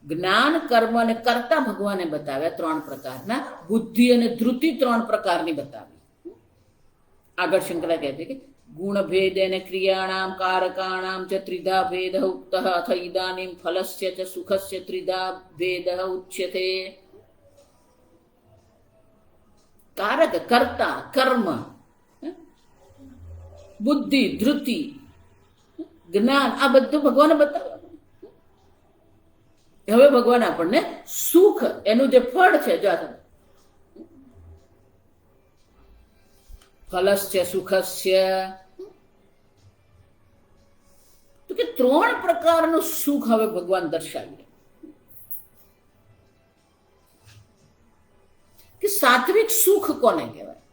જ્ઞાન, કર્મ અને કર્તા ભગવાને બતાવ્યા 3 પ્રકારના. બુદ્ધિ અને ધૃતિ 3 પ્રકારની બતાવી. આગળ શંકરા કહે છે કે ગુણ ભેદ અને ક્રિયાણામ કારકાણામ ચ ત્રિધા ભેદ ઉક્ત અથ ઇદાનીમ ફલસ્ય ચ સુખસ્ય ત્રિધા ભેદ ઉચ્યતે. કારક, કર્તા, કર્મ, બુદ્ધિ, ધૃતિ, જ્ઞાન, આ બધું ભગવાને બતાવ્યું. હવે ભગવાન આપણને સુખ એનું જે ફળ છે, જો ફલસ્ય સુખસ્ય, તો કે 3 પ્રકારનું સુખ હવે ભગવાન દર્શાવી કે સાત્વિક સુખ કોને કહેવાય.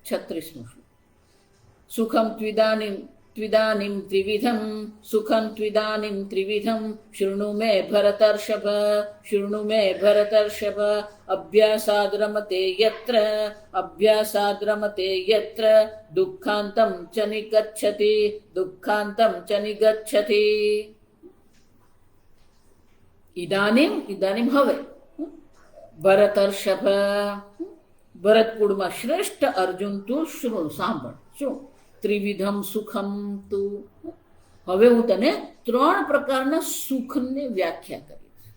36મું સુખમ ત્વિદાનીમ ત્રિવિધમ, સુખમ ત્વિદાનીમ ત્રિવિધમ, શૃણુ મે ભરતર્ષભ, શૃણુ મે ભરતર્ષભ, અભ્યાસાદ રમતે યત્ર, અભ્યાસાદ રમતે યત્ર, દુઃખાંતમ ચ નિગચ્છતિ, દુઃખાંતમ ચ નિગચ્છતિ. ઇદાનીમ, ઇદાનીમ હવે, ભરતર્ષભ, ભરતકુળમાં શ્રેષ્ઠ અર્જુન, તું શૃણુ, સાંભળ. શું? ત્રિવિધમ સુખમ તું, હવે હું તને 3 પ્રકારના સુખની વ્યાખ્યા કરીશ.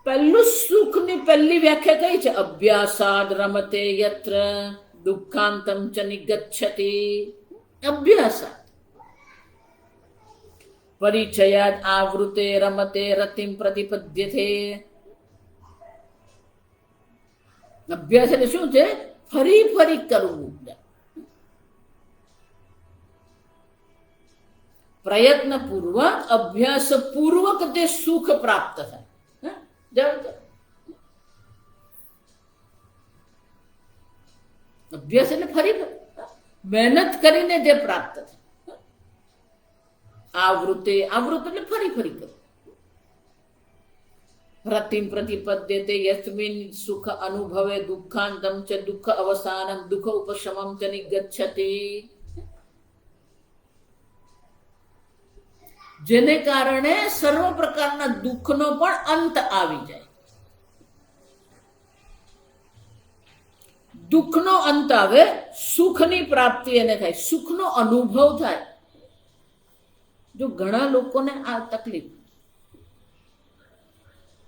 પહેલું સુખની પહેલી વ્યાખ્યા કઈ છે? અભ્યાસાદ રમતે યત્ર, દુઃખાંતમ ચ નિગચ્છતિ. અભ્યાસાદ, પરિચયાદ આવૃતે રમતે રતિમ પ્રતિપદ્યતે. અભ્યાસ એટલે શું છે? ફરી ફરી કરવું, પ્રયત્ન પૂર્વક, અભ્યાસ પૂર્વક જે સુખ પ્રાપ્ત થાય. અભ્યાસ એટલે ફરી મહેનત કરીને જે પ્રાપ્ત થાય. આવૃતે, આવૃત એટલે ફરી ફરી કરવું. રતિમ પ્રતિપદ્યતે યસ્મિન સુખ અનુભવે દુઃખાંતમ ચ દુઃખ અવસાનમ દુઃખ ઉપશમમ ચ નિગચ્છતિ. જેને કારણે સર્વ પ્રકારના દુઃખનો પણ અંત આવી જાય. દુઃખનો અંત આવે, સુખની પ્રાપ્તિ એને થાય, સુખનો અનુભવ થાય. જો ઘણા લોકોને આ તકલીફ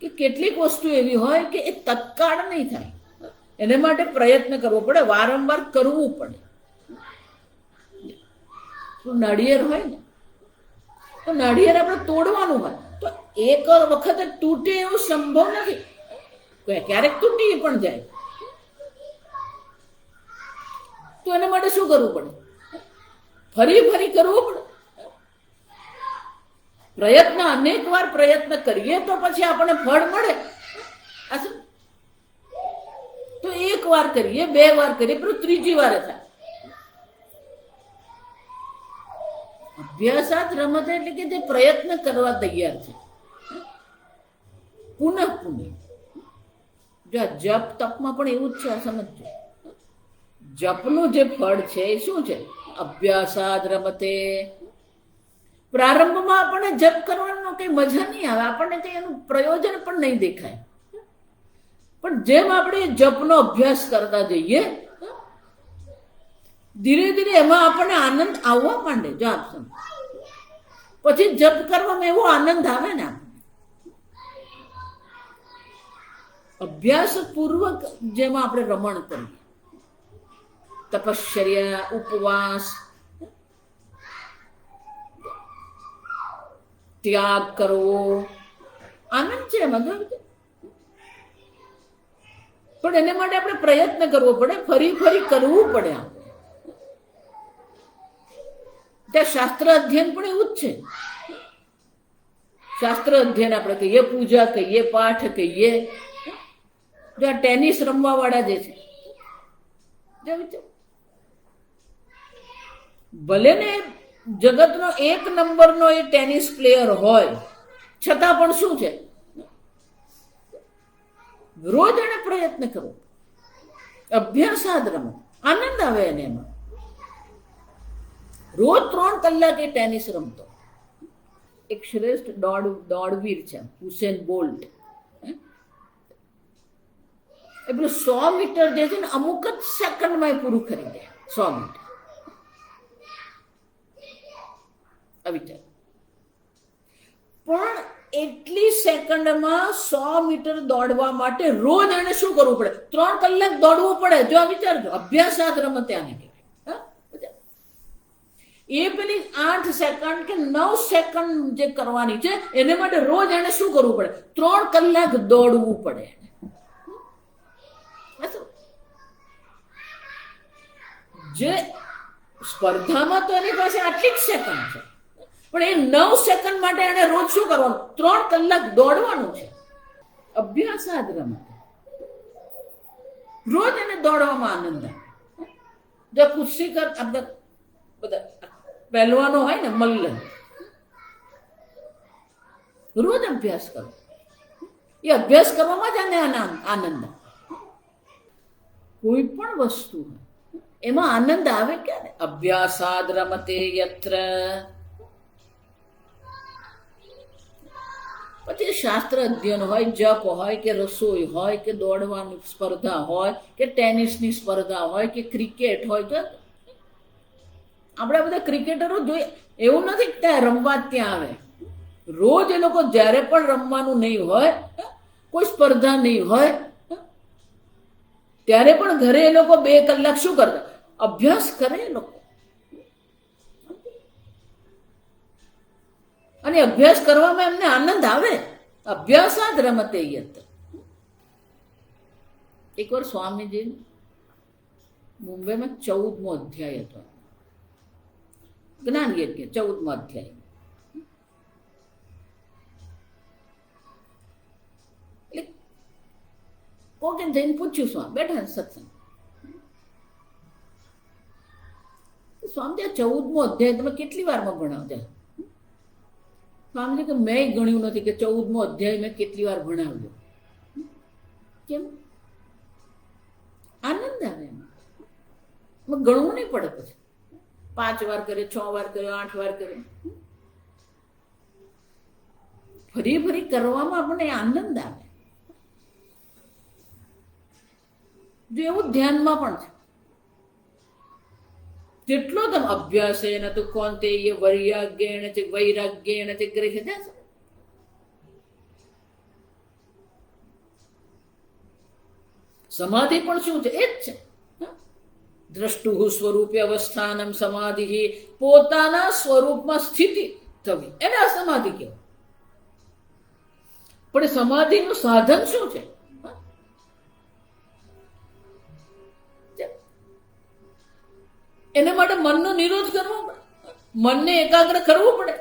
કે કેટલીક વસ્તુ એવી હોય કે એ તત્કાળ નહીં થાય, એને માટે પ્રયત્ન કરવો પડે, વારંવાર કરવું પડે. નાળિયેર હોય ને તો નાળિયેર આપણે તોડવાનું હોય તો એક વખત તૂટે એવું સંભવ નથી, ક્યારેક તૂટી પણ જાય. તો એના માટે શું કરવું પડે? ફરી ફરી કરવું પડે. પ્રયત્ન અનેક વાર પ્રયત્ન કરીએ તો પછી આપણને ફળ મળે. તો એક વાર કરીએ, બે વાર કરીએ, પણ ત્રીજી વાર થાય. અભ્યાસાત રમત એટલે કે જે પ્રયત્ન કરવા તૈયાર છે, પુનઃ પુનઃ. જો જપ તપમાં પણ એવું જ છે, સમજજો. જપનું જે ફળ છે એ શું છે? અભ્યાસાદ રમતે. પ્રારંભમાં આપણને જપ કરવાનો કઈ મજા નહીં આવે, આપણને કઈ એનું પ્રયોજન પણ નહીં દેખાય. પણ જેમ આપણે જપનો અભ્યાસ કરતા જઈએ, ધીરે ધીરે એમાં આપણને આનંદ આવવા માંડે. જો આપ પછી જપ કરવામાં એવો આનંદ આવે ને. અભ્યાસ પૂર્વક જેમાં આપણે રમણ કરીએ, તપશ્ચર્યા, ઉપવાસ, ત્યાગ કરવો, આનંદ છે એમાં. પણ એને માટે આપણે પ્રયત્ન કરવો પડે, ફરી ફરી કરવું પડે. ત્યાં શાસ્ત્ર અધ્યયન પણ એવું જ છે. શાસ્ત્ર અધ્યયન આપણે કહીએ, પૂજા કહીએ, પાઠ કહીએ. જો આ ટેનિસ રમવા વાળા જે છે, ભલે ને જગતનો 1 નંબરનો એ ટેનિસ પ્લેયર હોય, છતાં પણ શું છે? રોજ એને પ્રયત્ન કરો, અભ્યાસાદ રમો, આનંદ આવે એને એમાં. રોજ 3 કલાક એ ટેનિસ રમતો. એક શ્રેષ્ઠ દોડવીર છે, હુસેન બોલ્ટ. એ પેલું 100 મીટર જે છે ને, અમુક જ સેકન્ડમાં એ પૂરું કરી દે. 100 મીટર વિચાર. પણ એટલી સેકન્ડમાં 100 મીટર દોડવા માટે રોજ એને શું કરવું પડે? 3 કલાક દોડવું પડે. જો આ વિચારજો, અભ્યાસાત રમત આને કહેવાય. એ પેલી 8 સેકન્ડ કે 9 સેકન્ડ જે કરવાની છે, એને માટે રોજ એને શું કરવું પડે? 3 કલાક દોડવું પડે. જે સ્પર્ધામાં તો એની પાસે આટલી જ સેકન્ડ છે, પણ એ 9 સેકન્ડ માટે એને રોજ શું કરવાનું? 3 કલાક દોડવાનું છે. અભ્યાસાદ રમત. રોજ એને દોડવામાં આનંદ આવે. જો કુસ્તી કર, આપણે બધા પહેલવાનો હોય ને, મલ્લ, રોજ અભ્યાસ કરો. એ અભ્યાસ કરવામાં જ એને આનંદ. કોઈ પણ વસ્તુ એમાં આનંદ આવે ક્યારે? અભ્યાસાદ રમતે યત્ર. પછી શાસ્ત્ર અધ્યયન હોય, જપ હોય, કે રસોઈ હોય, કે દોડવાની સ્પર્ધા હોય, કે ટેનિસની સ્પર્ધા હોય, કે ક્રિકેટ હોય. તો આપણે બધા ક્રિકેટરો જોઈએ, એવું નથી કે ત્યાં રમવા ત્યાં આવે. રોજ એ લોકો જ્યારે પણ રમવાનું નહીં હોય, કોઈ સ્પર્ધા નહીં હોય, ત્યારે પણ ઘરે એ લોકો 2 કલાક શું કરતા? અભ્યાસ કરે એ લોકો. અને અભ્યાસ કરવામાં એમને આનંદ આવે. અભ્યાસાદ રમતે યત્ર. એકવાર સ્વામીજી મુંબઈમાં 14મો અધ્યાય હતો, જ્ઞાન યજ્ઞ 14મો અધ્યાય. એટલે કોકે જઈને પૂછ્યું, સ્વામી બેઠા સત્સંગ, સ્વામી આ 14મો અધ્યાય તમે કેટલી વારમાં ભણાવતા? સ્વામીજી કે મેં ગણ્યું નથી કે 14મો અધ્યાય મેં કેટલી વાર ભણાવ્યો. કેમ? આનંદ આવે એમાં. ગણવું નહીં પડે. પછી 5 વાર કરે, 6 વાર કરે, 8 વાર કરે, ફરી ફરી કરવામાં આપણને આનંદ આવે. જો એવું ધ્યાનમાં પણ છે. જેટલો તમે અભ્યાસ ન તો કોણ તે વૈરાગ્યેણ તે વૈરાગ્યેણ તે ગ્રહ્યતે. સમાધિ પણ શું છે? એ જ છે. દ્રષ્ટુ સ્વરૂપે અવસ્થાનમ સમાધિ, પોતાના સ્વરૂપમાં સ્થિતિ થવી, એને આ સમાધિ કહેવાય. પણ સમાધિનું સાધન શું છે? એના માટે મનનો નિરોધ કરવો પડે, મનને એકાગ્ર કરવું પડે.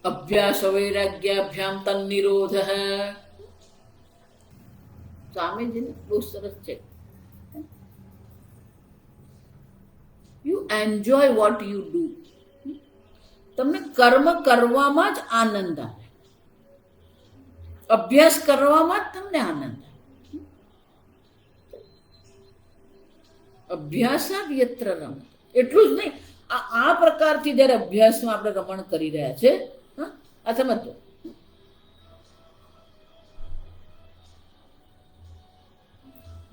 અભ્યાસ વૈરાગ્યાભ્યામ તન નિરોધ. સ્વામીજીને બહુ સરસ છે. You enjoy what you do. તમને કર્મ કરવામાં જ આનંદ આવે, અભ્યાસ કરવામાં જ તમને આનંદ આવે. અભ્યાસાદ યત્ર રમ. એટલું જ નહીં, આ પ્રકારથી જયારે અભ્યાસમાં આપણે રમણ કરી રહ્યા છે, આ સમજો.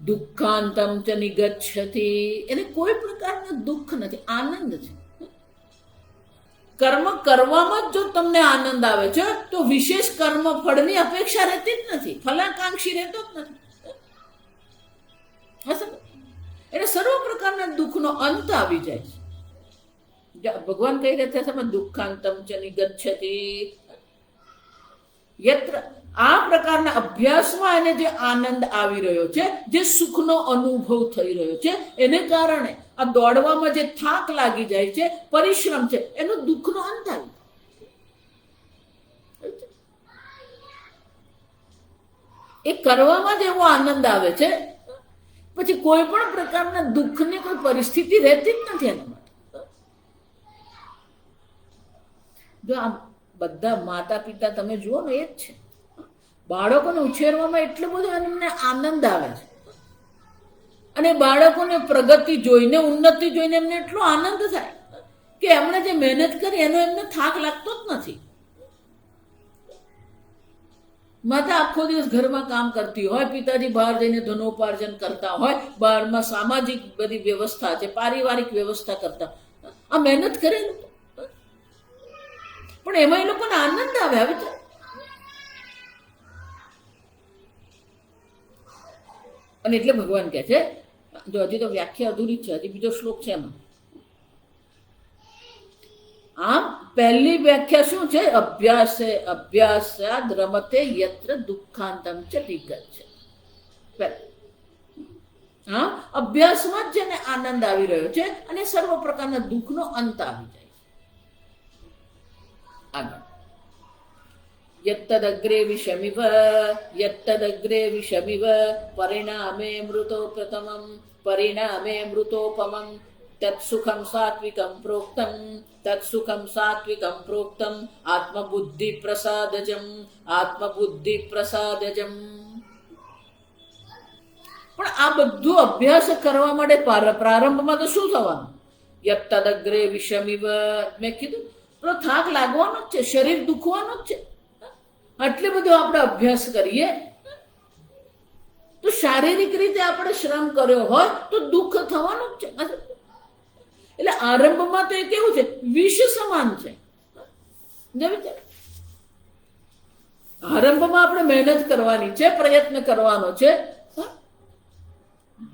દુઃખાંતમ ચ નિગચ્છતિ, એને કોઈ પ્રકારનું દુઃખ નથી, આનંદ છે. કર્મ કરવામાં જ જો તમને આનંદ આવે છે તો વિશેષ કર્મ ફળની અપેક્ષા રહેતી જ નથી, ફલાકાંક્ષી રહેતો જ નથી. એટલે સર્વ પ્રકારના દુઃખનો અંત આવી જાય છે. ભગવાન કહી રહ્યા છે દુઃખાંતમ ચ નિગચ્છતિ યત્ર. આ પ્રકારના અભ્યાસમાં એને જે આનંદ આવી રહ્યો છે, જે સુખનો અનુભવ થઈ રહ્યો છે, એને કારણે આ દોડવામાં જે થાક લાગી જાય છે, પરિશ્રમ છે, એનો દુઃખનો અંત આવી. એ કરવામાં જ એવો આનંદ આવે છે, પછી કોઈ પણ પ્રકારના દુઃખની કોઈ પરિસ્થિતિ રહેતી જ નથી એના માટે. જો આ બધા માતા પિતા તમે જુઓ ને, એ જ છે. બાળકોને ઉછેરવામાં એટલો બધો એમને આનંદ આવે છે, અને બાળકોને પ્રગતિ જોઈને, ઉન્નતિ જોઈને એમને એટલો આનંદ થાય કે એમણે જે મહેનત કરી એનો એમને થાક લાગતો જ નથી. માતા આખો દિવસ ઘરમાં કામ કરતી હોય, પિતાજી બહાર જઈને ધનોપાર્જન કરતા હોય, બહારમાં સામાજિક બધી વ્યવસ્થા છે, પારિવારિક વ્યવસ્થા કરતા, આ મહેનત કરે, પણ એમાં એ લોકોને આનંદ આવે. હવે અને એટલે ભગવાન કહે છે, જો હજી તો વ્યાખ્યા અધૂરી છે, હજી બીજો શ્લોક છે એમાં. આમ પહેલી વ્યાખ્યા શું છે? અભ્યાસાદ રમતે યત્ર દુઃખાંતમ ચ નિગચ્છતિ. હા, અભ્યાસમાં જ જેને આનંદ આવી રહ્યો છે અને સર્વ પ્રકારના દુઃખનો અંત આવી જાય છે. આગળ યત્તદગ્રે વિષમિવ પરિણામે મૃતો પ્રથમમ પરિણામે મૃતોપમમ તત્સુખમ સાત્વિકમ પ્રોક્તમ આત્મબુદ્ધિ પ્રસાદજમ. પણ આ બધું અભ્યાસ કરવા માટે પ્રારંભમાં તો શું થવાનું? યત્તદગ્રે વિષમિવ, મેં કીધું તો થાક લાગવાનો જ છે, શરીર દુખવાનું જ છે. આટલે બધો આપણે અભ્યાસ કરીએ તો શારીરિક રીતે આપણે શ્રમ કર્યો હોય તો દુઃખ થવાનું જ છે. એટલે આરંભમાં તો એ કેવું છે? વિષ સમાન છે. આરંભમાં આપણે મહેનત કરવાની છે, પ્રયત્ન કરવાનો છે.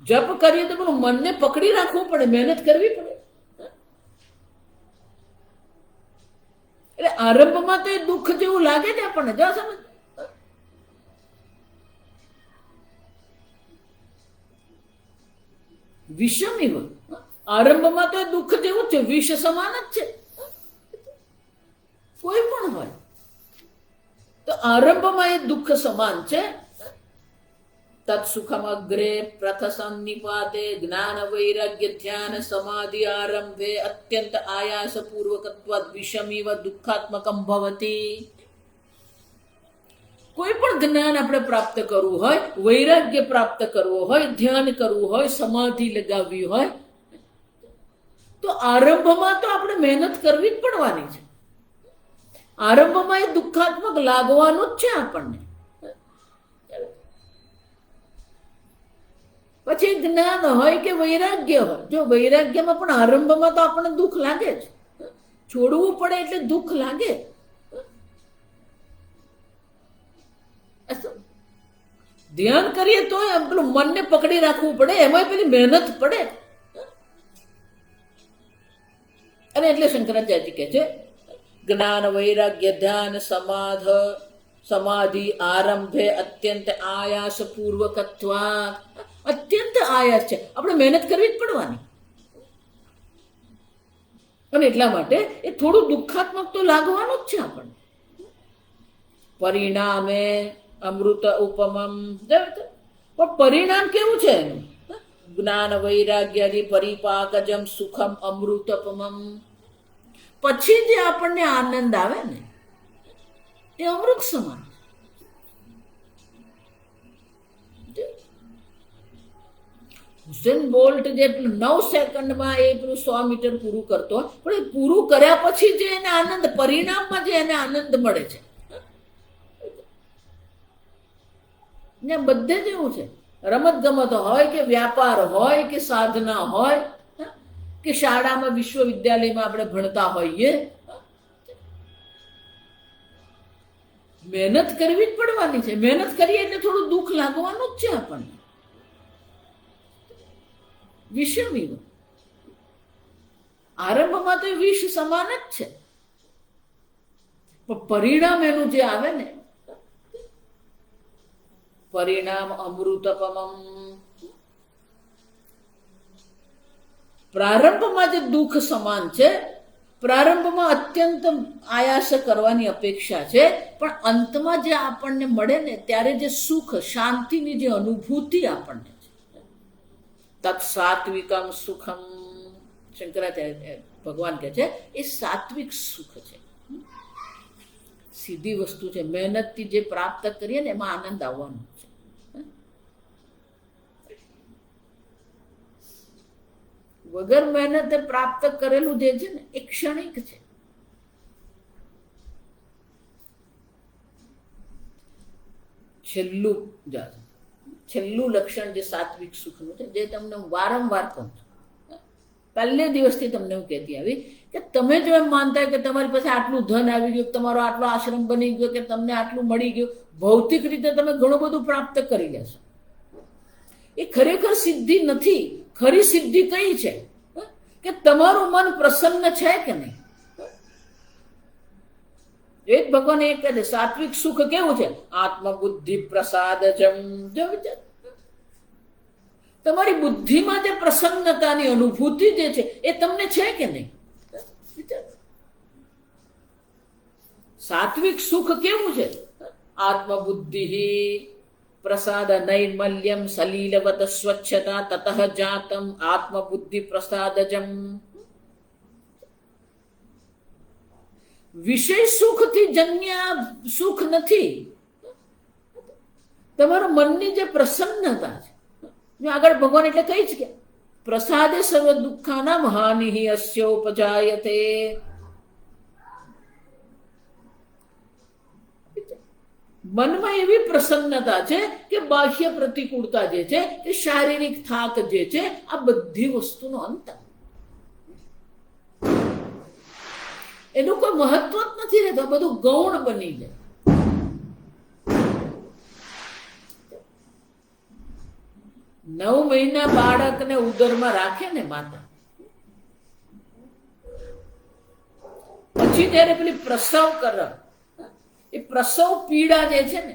જપ કરીએ તો પેલું મનને પકડી રાખવું પડે, મહેનત કરવી પડે. એટલે આરંભમાં તો એ દુઃખ જેવું લાગે છે આપણને. જો સમજ, વિષમિવ, આરંભમાં તો એ દુઃખ જેવું છે, વિષ સમાન જ છે. કોઈ પણ હોય તો આરંભમાં એ દુઃખ સમાન છે. તત્સુખમ અગ્રે પ્રથસન્નિપાતે જ્ઞાન વૈરાગ્ય ધ્યાન સમાધિ આરંભે અત્યંત આયાસ પૂર્વકત્વાદ વિષમિવ દુઃખાત્મકમ ભવતી. કોઈ પણ જ્ઞાન આપણે પ્રાપ્ત કરવું હોય, વૈરાગ્ય પ્રાપ્ત કરવું હોય, ધ્યાન કરવું હોય, સમાધિ લગાવવી હોય, તો આરંભમાં તો આપણે મહેનત કરવી જ પડવાની છે. આરંભમાં એ દુઃખાત્મક લાગવાનું જ છે આપણને. પછી જ્ઞાન હોય કે વૈરાગ્ય હોય, જો વૈરાગ્યમાં પણ આરંભમાં તો આપણને દુઃખ લાગે જ, છોડવું પડે એટલે દુઃખ લાગે. ધ્યાન કરીએ તો પેલું મનને પકડી રાખવું પડે, એમાં પેલી મહેનત પડે. અને એટલે શંકરાચાર્ય કહે છે જ્ઞાન વૈરાગ્ય ધ્યાન સમાધિ આરંભે અત્યંત આયાસ પૂર્વકત્વા. અત્યંત આયાસ છે, આપણે મહેનત કરવી જ પડવાની. અને એટલા માટે એ થોડું દુઃખાત્મક તો લાગવાનું જ છે આપણને. પરિણામે અમૃત ઉપમમ. પણ પરિણામ કેવું છે એનું? જ્ઞાન વૈરાગ્ય પરિપાકજમ સુખમ અમૃતપમમ. પછી જે આપણને આનંદ આવે ને એ અમૃત સમાન. હુસેન બોલ્ટ જે 9 સેકન્ડમાં એ પેલું 100 મીટર પૂરું કરતો, પણ એ પૂરું કર્યા પછી જે એને આનંદ, પરિણામમાં જે એને આનંદ મળે છે, ને બધે જ એવું છે. રમત ગમત હોય કે વ્યાપાર હોય કે સાધના હોય કે શાળામાં વિશ્વવિદ્યાલયમાં આપણે ભણતા હોઈએ, મહેનત કરવી જ પડવાની છે. મહેનત કરીએ એટલે થોડું દુઃખ લાગવાનું જ છે આપણને. વિષમી આરંભમાં તો વિષ સમાન જ છે, પણ પરિણામ એનું જે આવે ને, પરિણામ અમૃતપમમ. પ્રારંભમાં જે દુઃખ સમાન છે, પ્રારંભમાં અત્યંત આયાસ કરવાની અપેક્ષા છે, પણ અંતમાં જે આપણને મળે ને ત્યારે જે સુખ, શાંતિની જે અનુભૂતિ આપણને છે, તત્ સાત્વિકમ સુખમ. શંકરાચાર્ય ભગવાન કહે છે એ સાત્વિક સુખ છે, સીધી વસ્તુ છે. મહેનતથી જે પ્રાપ્ત કરીએ ને એમાં આનંદ આવવાનો છે. વગર મહેનતે પ્રાપ્ત કરેલું જે છે ને એ ક્ષણિક છે. છેલ્લું લક્ષણ જે સાત્વિક સુખનું છે, જે તમને વારંવાર કહું છું, પહેલે દિવસથી તમને હું કહેતી આવી કે તમે જો એમ માનતા હોય કે તમારી પાસે આટલું ધન આવી ગયું, તમારો આટલો આશ્રમ બની ગયો, કે તમને આટલું મળી ગયું, ભૌતિક રીતે તમે ઘણું બધું પ્રાપ્ત કરી લેશો, એ ખરેખર સિદ્ધિ નથી. ખરી સિદ્ધિ કઈ છે કે તમારું મન પ્રસન્ન છે કે નહીં. એક ભગવાન એક કહે છે સાત્વિક સુખ કેવું છે? આત્મબુદ્ધિ પ્રસાદજમ. જો વિચાર, તમારી બુદ્ધિમાં જે પ્રસન્નતાની અનુભૂતિ જે છે એ તમને છે કે નહીં. સાત્વિક સુખ કેવું છે? આત્મબુદ્ધિ પ્રસાદ નૈર્મલ્યમ સલીલવત સ્વચ્છતા તતઃ જાતમ આત્મબુદ્ધિ પ્રસાદજમ. વિષય સુખથી જન્ય સુખ નથી, તમારા મનની જે પ્રસન્નતા છે. આગળ ભગવાન એટલે કઈ જ કે પ્રસાદે સર્વ દુઃખાનામ હાનિ અસ્યોપજાયતે. મનમાં એવી પ્રસન્નતા છે કે બાહ્ય પ્રતિકૂળતા જે છે, કે શારીરિક થાક જે છે, આ બધી વસ્તુનો અંત, એનું કોઈ મહત્વ જ નથી રહેતો. બધું ગૌણ બની જાય. 9 મહિના બાળકને ઉદરમાં રાખે ને માતા, પછી જયારે પેલી પ્રસવ કરે, એ પ્રસવ પીડા જે છે ને,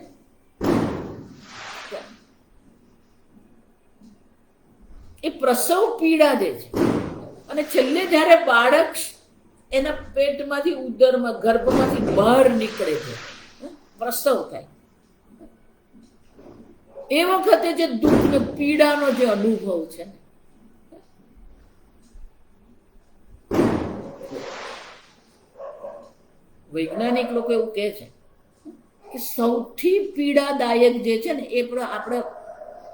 એ પ્રસવ પીડા જે છે, અને છેલ્લે જયારે બાળક એના પેટમાંથી ઉદરમાં ગર્ભમાંથી બહાર નીકળે છે, પ્રસવ થાય, એ વખતે જે દુઃખ ને પીડાનો જે અનુભવ છે, વૈજ્ઞાનિક લોકો એવું કહે છે કે સૌથી પીડાદાયક જે છે ને એ આપણા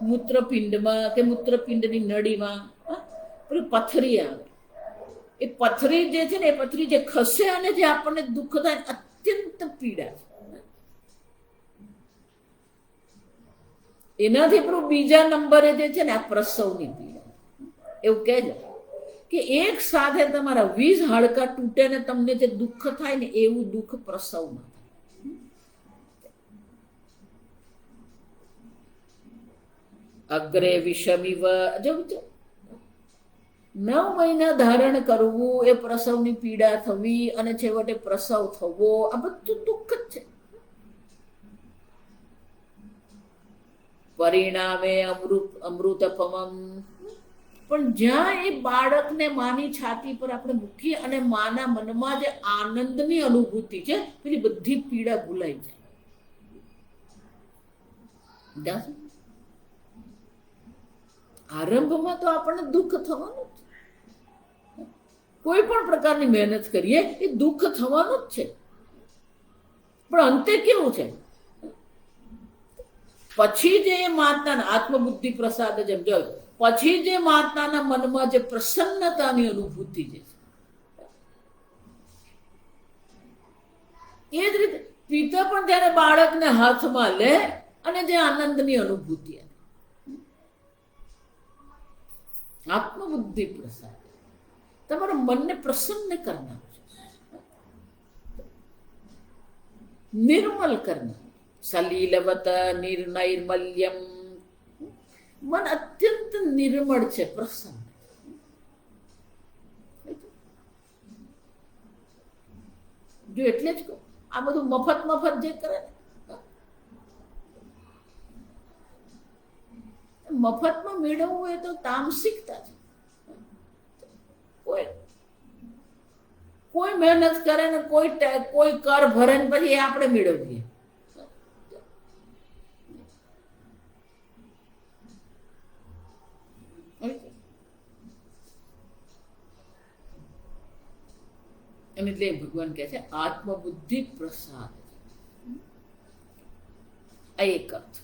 મૂત્રપિંડમાં કે મૂત્રપિંડની નળીમાં પથરી આવે. એ પથરી જે છે ને, એ પથરી જે ખસે અને જે આપણને દુઃખ થાય, અત્યંત પીડા છે. એનાથી પણ બીજા નંબરે જે છે ને આ પ્રસવની પીડા. એવું કહે છે કે એક સાથે તમારા 20 હાડકા તૂટે ને તમને જે દુઃખ થાય ને, એવું દુઃખ પ્રસવમાં થાય. અગ્રે વિષમિવ, 9 મહિના ધારણ કરવું, એ પ્રસવની પીડા થવી અને છેવટે પ્રસવ થવો, આ બધું દુઃખ જ છે. પરિણામે અમૃતપમમ, પણ જ્યાં એ બાળકને માની છાતી પર આપણે મૂકીએ અને માના મનમાં જે આનંદની અનુભૂતિ છે, પેલી બધી પીડા ભૂલાઈ જાય. આરંભમાં તો આપણને દુઃખ થવાનું જ, કોઈ પણ પ્રકારની મહેનત કરીએ એ દુઃખ થવાનું જ છે. પણ અંતે કેવું છે, પછી જે માતાના આત્મબુદ્ધિ પ્રસાદ જેમ જોયું, પછી જે માતાના મનમાં જે પ્રસન્નતાની અનુભૂતિ છે, એ જ રીતે પિતા પણ ત્યારે બાળકને હાથમાં લે અને જે આનંદની અનુભૂતિ, આત્મબુદ્ધિ પ્રસાદ તમારા મનને પ્રસન્ન કરનાર છે, નિર્મલ કરનાર. સલીલવત નિર્નૈર્મલ્યમ, મન અત્યંત નિર્મળ છે, પ્રસન્ન. જો એટલે જ કહું, આ બધું મફત જે કરે ને, મફતમાં મેળવવું એ તો તામસિકતા છે. કોઈ મહેનત કરે ને કોઈ કર ભરે ને પછી એ આપણે મેળવીએ. એટલે ભગવાન કહે છે આત્મબુદ્ધિ પ્રસાદ. આ એક અર્થ.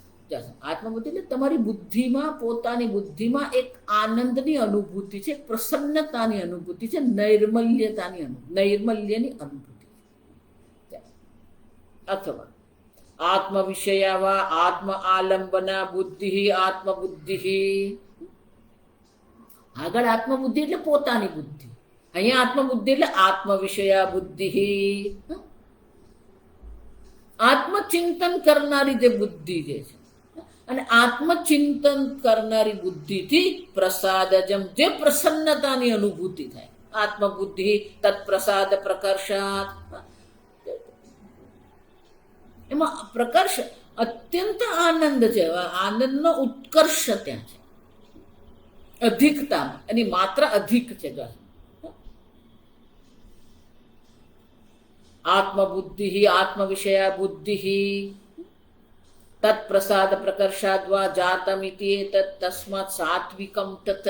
આત્મબુદ્ધિ એટલે તમારી બુદ્ધિમાં, પોતાની બુદ્ધિમાં એક આનંદની અનુભૂતિ છે, પ્રસન્નતાની અનુભૂતિ છે, નૈર્મલ્યની અનુભૂતિ. અથવા આત્મ વિષયાવા આત્મ આલંબના બુદ્ધિ આત્મબુદ્ધિ. આગળ આત્મબુદ્ધિ એટલે પોતાની બુદ્ધિ, અહીંયા આત્મબુદ્ધિ એટલે આત્મ વિષયા બુદ્ધિ. આત્મચિંતન કરનારી જે બુદ્ધિ જે છે, અને આત્મચિંતન કરનારી બુદ્ધિથી પ્રસાદજમ, જે પ્રસન્નતાની અનુભૂતિ થાય, આત્મબુદ્ધિ તત્પ્રસાદ પ્રકર્ષાત. એમાં પ્રકર્ષ અત્યંત આનંદ છે, આનંદનો ઉત્કર્ષ ત્યાં છે, અધિકતા, એની માત્રા અધિક છે. આત્મબુદ્ધિ આત્મવિષયા બુદ્ધિ તત્પ્રસાદ પ્રકર્ષાદ્વા જાતમિતિ તસ્માત સાત્વિકમ તત.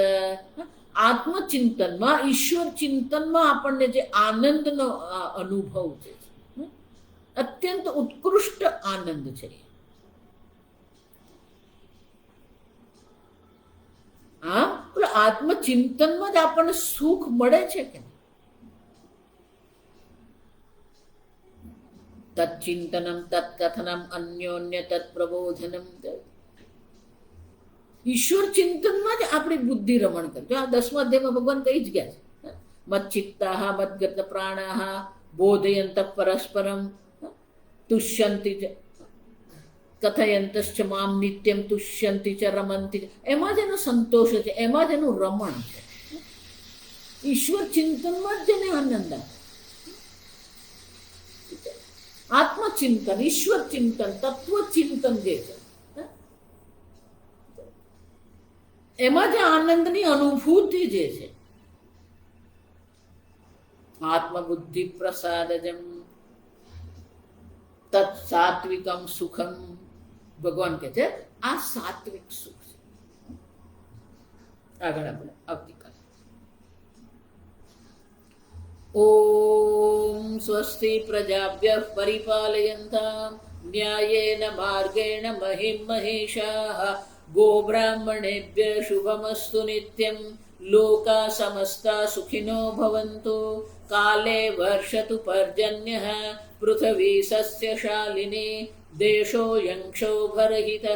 આત્મચિંતનમાં, ઈશ્વર ચિંતનમાં આપણને જે આનંદનો અનુભવ છે, અત્યંત ઉત્કૃષ્ટ આનંદ છે. આત્મચિંતનમાં જ આપણને સુખ મળે છે કે તત્ચિંતનમ તત્કથનમ અન્યોન્ય તત્પ્રબોધનમ. ઈશ્વર ચિંતનમાં જ આપણી બુદ્ધિ રમણ કરે. આ 10મા અધ્યાયમાં ભગવાન કહી જ ગયા છે, મચ્ચિત્તાહ મદ્ગત પ્રાણાહ બોધયંત પરસ્પરમ તુષ્યંતિ કથયંતશ્ચ મામ નિત્યમ તુષ્યંતિ ચ રમંતિ. એમાં જ એનો સંતોષ છે, એમાં જ એનું રમણ છે. ઈશ્વર ચિંતનમાં જ જેને આનંદ આવે. આત્મચિંતન, ઈશ્વર ચિંતન, તત્વચિંતન જે છે, એમાં જે આનંદની અનુભૂતિ જે છે, આત્મબુદ્ધિ પ્રસાદજમ તત્ સાત્વિકમ સુખમ ભગવાન કહે છે આ સાત્વિક સુખ છે. આગળ આપણે આવતીકાલે. ઓમ સ્વસ્તિ પ્રજાભ્યઃ પરિપાલયન્તામ ન્યાયેન માર્ગેણ મહિમ મહેશાઃ ગોબ્રાહ્મણેભ્યઃ શુભમસ્તુ નિત્યં લોકા સમસ્તા સુખિનો ભવન્તુ કાલે વર્ષતુ પર્જન્યઃ પૃથ્વી સસ્યશાલિની દેશોऽયં ક્ષોભરહિતઃ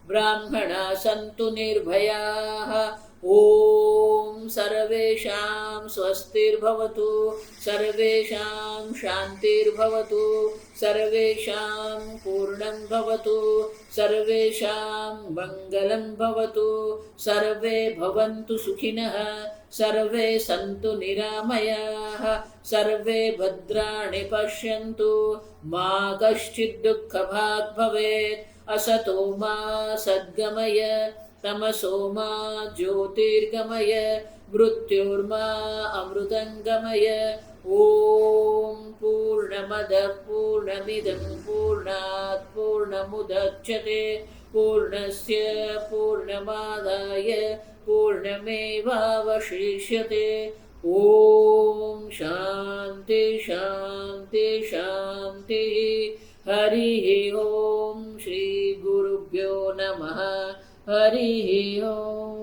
બ્રાહ્મણા સन्तુ નિર્ભયાઃ. ઓમ સર્વેષાં સ્વસ્તિર્ભવતુ સર્વેષાં શાંતિર્ભવતુ સર્વેષાં પૂર્ણં ભવતુ સર્વેષાં મંગલં ભવતુ સર્વે ભવन्तુ સુખિનઃ સર્વે સन्तુ નિરામયાઃ સર્વે ભદ્રાણિ પશ્યन्तુ મા કશ્ચિદ દુઃખભાગ્ ભવેत्. અસતો મા સદ્ગમય તમસો મા જ્યોતિર્ગમય મૃત્યુર્મા અમૃતંગમય. ઓમ પૂર્ણમદ પૂર્ણમિદં પૂર્ણાત પૂર્ણમુદચ્યતે પૂર્ણસ્ય પૂર્ણમાદાય પૂર્ણમેવાવશિષ્યતે. ઓમ શાંતિ શાંતિ શાંતિ. હરિ ઓમ. શ્રી ગુરુભ્યો નમઃ. હરિ ઓમ.